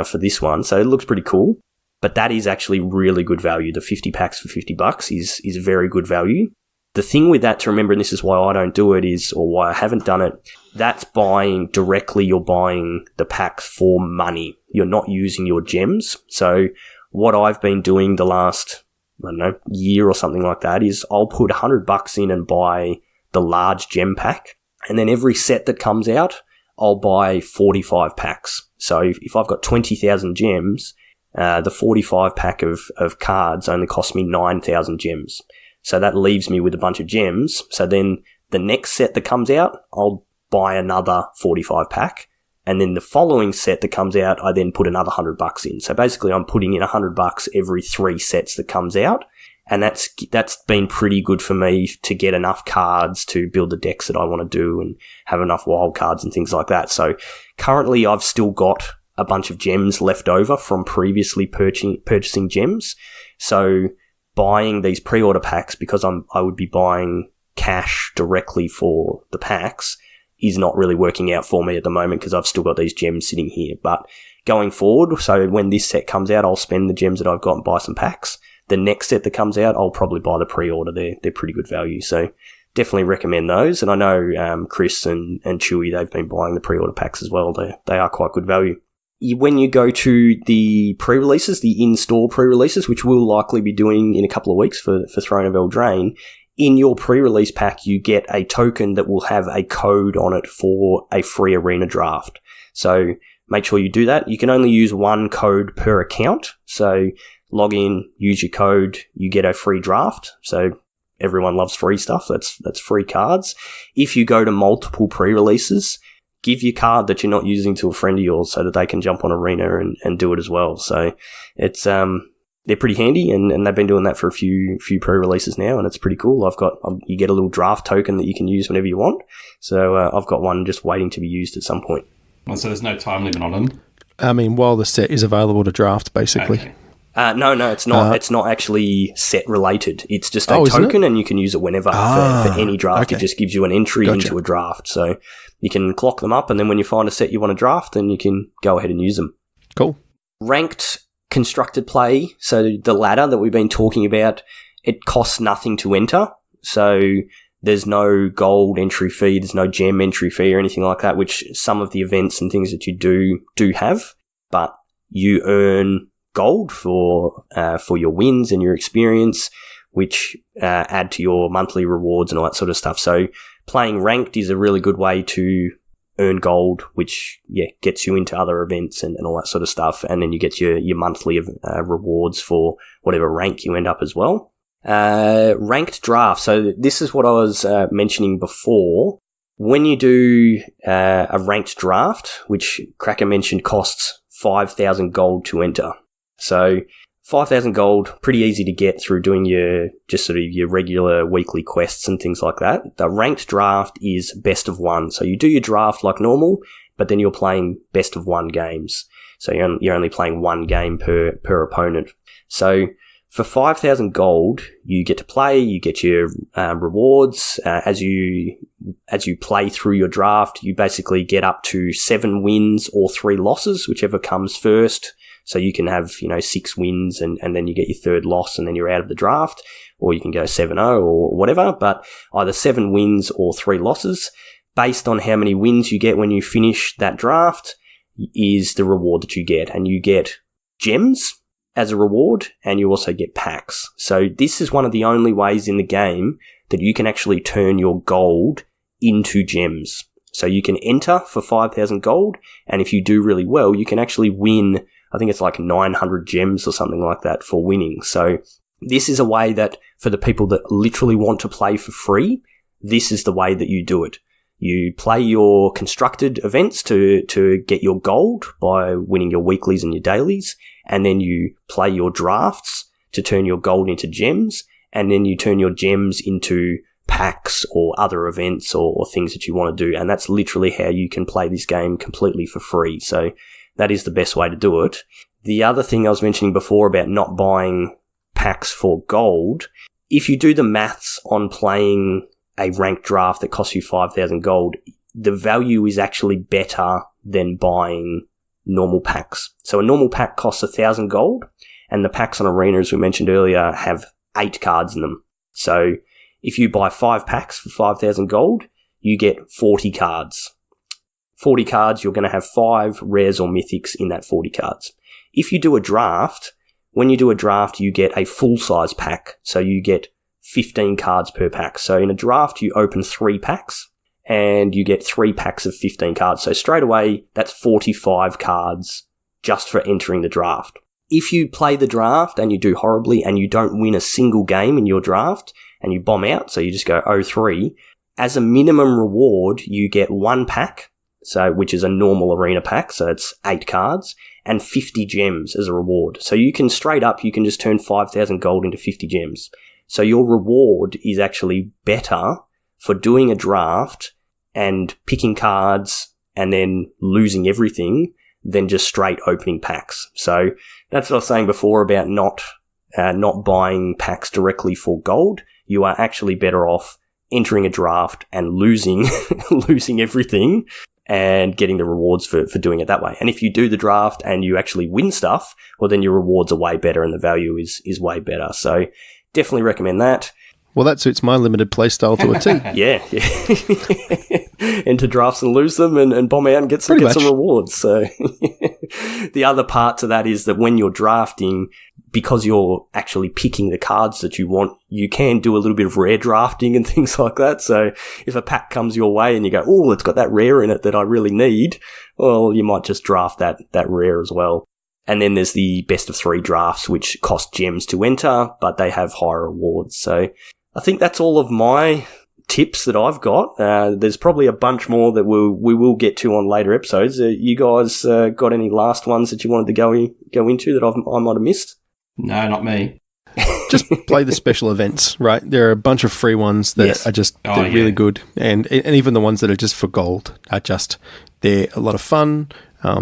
for this one. So it looks pretty cool. But that is actually really good value. The 50 packs for $50 is very good value. The thing with that to remember, and this is why I don't do it, or why I haven't done it, that's buying directly. You're buying the packs for money. You're not using your gems. So what I've been doing the last, I don't know, year or something like that is I'll put $100 in and buy the large gem pack. And then every set that comes out, I'll buy 45 packs. So if I've got 20,000 gems, the 45 pack of cards only cost me 9,000 gems. So that leaves me with a bunch of gems. So then the next set that comes out, I'll buy another 45 pack. And then the following set that comes out, I then put another $100 in. So basically I'm putting in $100 every 3 sets that comes out. And that's been pretty good for me to get enough cards to build the decks that I want to do and have enough wild cards and things like that. So currently I've still got a bunch of gems left over from previously purchasing gems. So buying these pre-order packs, because I would be buying cash directly for the packs, is not really working out for me at the moment because I've still got these gems sitting here. But going forward, so when this set comes out, I'll spend the gems that I've got and buy some packs. The next set that comes out, I'll probably buy the pre-order. They're pretty good value, so definitely recommend those. And I know Chris and Chewy, they've been buying the pre-order packs as well. They are quite good value. When you go to the pre-releases, the in-store pre-releases, which we'll likely be doing in a couple of weeks for Throne of Eldraine, in your pre-release pack, you get a token that will have a code on it for a free arena draft. So make sure you do that. You can only use one code per account. So log in, use your code, you get a free draft. So everyone loves free stuff. That's free cards. If you go to multiple pre-releases, give your card that you're not using to a friend of yours so that they can jump on Arena and do it as well. So it's they're pretty handy, and they've been doing that for a few pre-releases now, and it's pretty cool. You get a little draft token that you can use whenever you want. So I've got one just waiting to be used at some point. Well, so there's no time limit on them? I mean, while the set is available to draft, basically. Okay. No, it's not. It's not actually set related. It's just a token, and you can use it whenever for any draft. Okay. It just gives you an entry into a draft, so you can clock them up, and then when you find a set you want to draft, then you can go ahead and use them. Cool. Ranked constructed play. So the ladder that we've been talking about, it costs nothing to enter. So there's no gold entry fee, there's no gem entry fee or anything like that, which some of the events and things that you do have, but you earn gold for your wins and your experience, which add to your monthly rewards and all that sort of stuff. So playing ranked is a really good way to earn gold, which gets you into other events and all that sort of stuff, and then you get your monthly rewards for whatever rank you end up as well. Ranked draft. So this is what I was mentioning before. When you do a ranked draft, which Cracker mentioned costs 5,000 gold to enter. So 5,000 gold, pretty easy to get through doing your regular weekly quests and things like that. The ranked draft is best of one. So you do your draft like normal, but then you're playing best of one games. So you're only playing one game per opponent. So for 5,000 gold, you get to play, you get your rewards. As you play through your draft, you basically get up to 7 wins or 3 losses, whichever comes first. So you can have, 6 wins and then you get your third loss and then you're out of the draft, or you can go 7-0 or whatever, but either 7 wins or 3 losses. Based on how many wins you get when you finish that draft is the reward that you get. And you get gems as a reward, and you also get packs. So this is one of the only ways in the game that you can actually turn your gold into gems. So you can enter for 5,000 gold, and if you do really well, you can actually win, I think it's like 900 gems or something like that for winning. So this is a way that for the people that literally want to play for free, this is the way that you do it. You play your constructed events to get your gold by winning your weeklies and your dailies, and then you play your drafts to turn your gold into gems, and then you turn your gems into packs or other events or things that you want to do. And that's literally how you can play this game completely for free. So that is the best way to do it. The other thing I was mentioning before about not buying packs for gold, if you do the maths on playing a ranked draft that costs you 5,000 gold, the value is actually better than buying normal packs. So a normal pack costs 1,000 gold, and the packs on Arena, as we mentioned earlier, have 8 cards in them. So if you buy 5 packs for 5,000 gold, you get 40 cards. 40 cards, you're going to have 5 rares or mythics in that 40 cards. If you do a draft, when you do a draft, you get a full-size pack. So you get 15 cards per pack. So in a draft, you open 3 packs, and you get 3 packs of 15 cards. So straight away, that's 45 cards just for entering the draft. If you play the draft and you do horribly and you don't win a single game in your draft and you bomb out, so you just go 0-3, as a minimum reward, you get 1 pack, which is a normal arena pack, so it's 8 cards, and 50 gems as a reward. So you can just turn 5,000 gold into 50 gems. So your reward is actually better for doing a draft and picking cards and then losing everything than just straight opening packs. So that's what I was saying before about not buying packs directly for gold. You are actually better off entering a draft and losing everything and getting the rewards for doing it that way. And if you do the draft and you actually win stuff, well, then your rewards are way better and the value is way better. So definitely recommend that. Well, that suits my limited playstyle to a T. Yeah. Enter drafts and lose them and bomb out and get some rewards. So the other part to that is that when you're drafting, because you're actually picking the cards that you want, you can do a little bit of rare drafting and things like that. So if a pack comes your way and you go, oh, it's got that rare in it that I really need, well, you might just draft that rare as well. And then there's the best of 3 drafts, which cost gems to enter, but they have higher rewards. So I think that's all of my tips that I've got. There's probably a bunch more that we will get to on later episodes. You guys got any last ones that you wanted to go into that I might have missed? No, not me. Just play the special events, right? There are a bunch of free ones that are just really good, and even the ones that are just for gold are they're a lot of fun.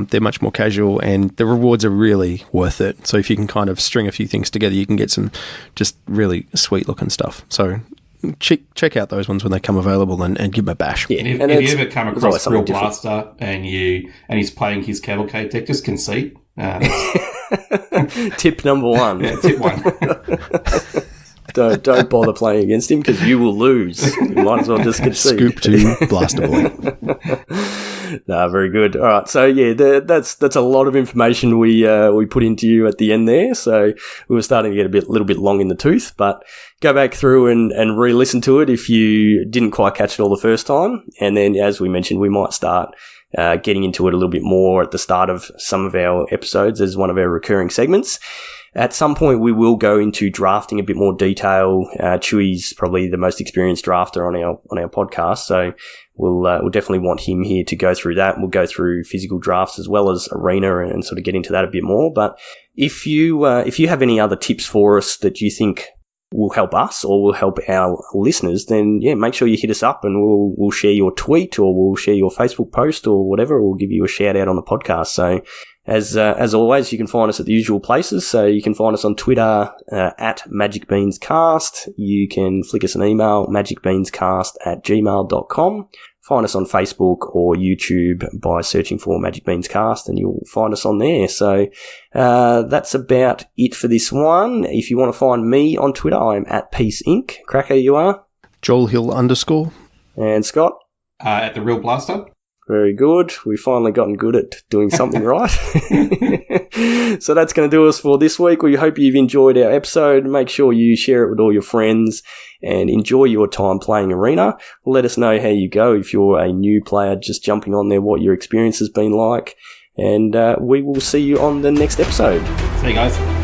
They're much more casual, and the rewards are really worth it. So if you can kind of string a few things together, you can get some just really sweet looking stuff. So check out those ones when they come available and give them a bash. Yeah. And if you ever come across Real Blaster and he's playing his Cavalcade deck, just concede. Tip number 1. Yeah, tip 1. Don't bother playing against him because you will lose. You might as well just concede. Scoop to Blaster Boy. No, very good. All right, so yeah, that's a lot of information we put into you at the end there. So we were starting to get a little bit long in the tooth, but go back through and re-listen to it if you didn't quite catch it all the first time. And then, as we mentioned, we might start getting into it a little bit more at the start of some of our episodes as one of our recurring segments. At some point, we will go into drafting a bit more detail. Chewy's probably the most experienced drafter on our podcast, so we'll definitely want him here to go through that. We'll go through physical drafts as well as Arena and sort of get into that a bit more. But if you have any other tips for us that you think will help us or will help our listeners, then make sure you hit us up and we'll share your tweet or we'll share your Facebook post or whatever. We'll give you a shout out on the podcast. So as always, you can find us at the usual places. So you can find us on Twitter at magicbeanscast. You can flick us an email, magicbeanscast@gmail.com. Find us on Facebook or YouTube by searching for Magic Beans Cast and you'll find us on there. So that's about it for this one. If you want to find me on Twitter, I'm at Peace Inc. Cracker, you are? Joel Hill _ And Scott? At The Real Blaster. Very good. We've finally gotten good at doing something right. So that's going to do us for this week. We hope you've enjoyed our episode. Make sure you share it with all your friends and enjoy your time playing Arena. Let us know how you go if you're a new player just jumping on there, what your experience has been like. And we will see you on the next episode. See you guys.